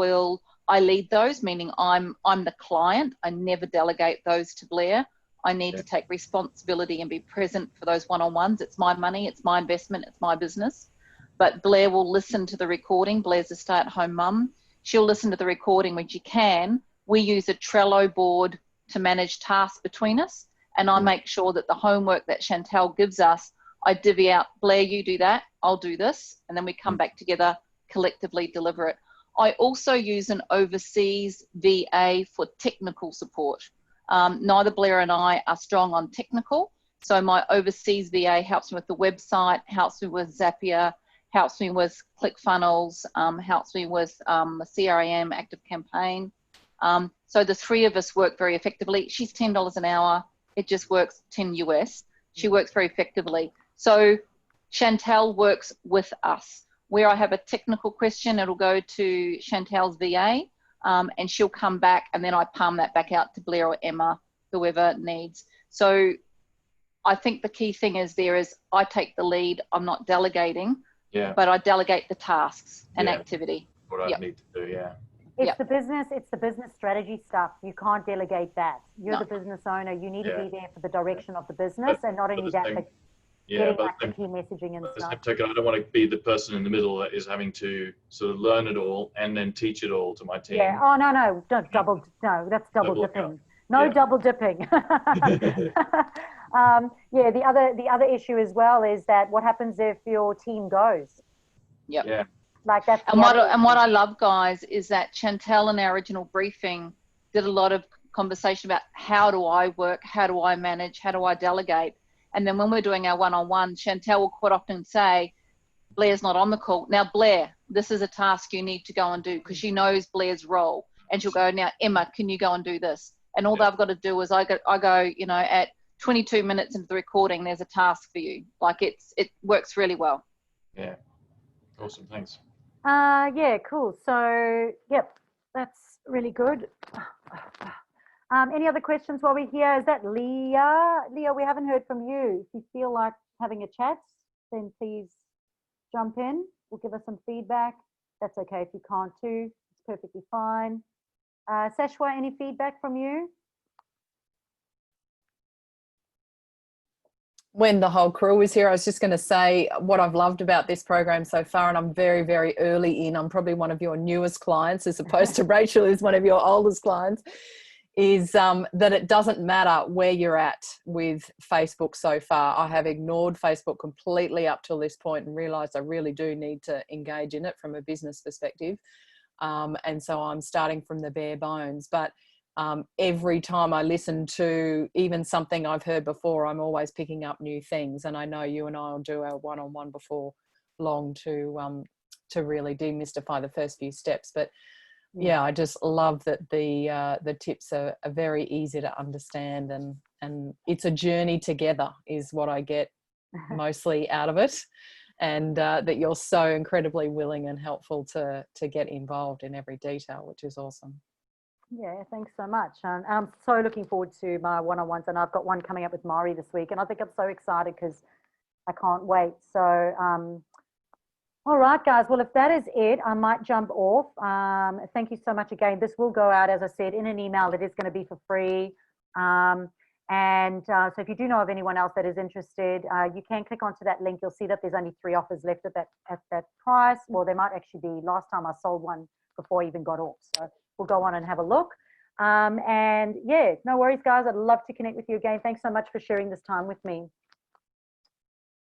I lead those, meaning I'm the client. I never delegate those to Blair. I need to take responsibility and be present for those one-on-ones. It's my money, it's my investment, it's my business. But Blair will listen to the recording. Blair's a stay-at-home mum. She'll listen to the recording when she can. We use a Trello board to manage tasks between us. And I make sure that the homework that Chantal gives us, I divvy out, Blair, you do that, I'll do this. And then we come back together, collectively deliver it. I also use an overseas VA for technical support. Neither Blair and I are strong on technical. So my overseas VA helps me with the website, helps me with Zapier, helps me with ClickFunnels, helps me with the CRM, Active Campaign. So the three of us work very effectively. She's $10 an hour. It just works 10 US. She works very effectively. So Chantal works with us. Where I have a technical question, it'll go to Chantal's VA, and she'll come back, and then I palm that back out to Blair or Emma, whoever needs. So I think the key thing is I take the lead. I'm not delegating, but I delegate the tasks and activity. What I need to do, It's the business strategy stuff. You can't delegate that. You're the business owner. You need to be there for the direction of the business, and not only that, but getting like the key messaging and stuff. I don't want to be the person in the middle that is having to sort of learn it all and then teach it all to my team. Yeah. Oh no, don't double. No, that's double dipping. No double dipping. The other issue as well is that what happens if your team goes? Yeah. Like that's. And what I love, guys, is that Chantal in our original briefing did a lot of conversation about how do I work, how do I manage, how do I delegate. And then when we're doing our one-on-one, Chantal will quite often say, Blair's not on the call. Now, Blair, this is a task you need to go and do, because she knows Blair's role. And she'll go, now, Emma, can you go and do this? And all I've got to do is I go, you know, at 22 minutes into the recording, there's a task for you. Like it works really well. Yeah. Awesome. Thanks. Yeah, cool. So, yep, that's really good. Any other questions while we're here? Is that Leah? Leah, we haven't heard from you. If you feel like having a chat, then please jump in. We'll give us some feedback. That's okay if you can't too. It's perfectly fine. Sashwa, any feedback from you? When the whole crew was here, I was just going to say what I've loved about this program so far, and I'm very, very early in. I'm probably one of your newest clients, as opposed to Rachel, who's one of your oldest clients, is that it doesn't matter where you're at with Facebook so far. I have ignored Facebook completely up till this point and realised I really do need to engage in it from a business perspective. And so I'm starting from the bare bones. But every time I listen to even something I've heard before, I'm always picking up new things. And I know you and I will do our one-on-one before long to really demystify the first few steps. But yeah, I just love that the tips are very easy to understand, and it's a journey together is what I get mostly out of it. And that you're so incredibly willing and helpful to get involved in every detail, which is awesome. Yeah, thanks so much. And I'm so looking forward to my one-on-ones, and I've got one coming up with Mari this week, and I think I'm so excited because I can't wait. So, all right, guys. Well, if that is it, I might jump off. Thank you so much again. This will go out, as I said, in an email that is going to be for free. So if you do know of anyone else that is interested, you can click onto that link. You'll see that there's only 3 offers left at that price. Well, there might actually be. Last time I sold one before I even got off. So we'll go on and have a look. And yeah, no worries, guys. I'd love to connect with you again. Thanks so much for sharing this time with me.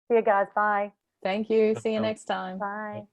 See you guys. Bye. Thank you. See you next time. Bye.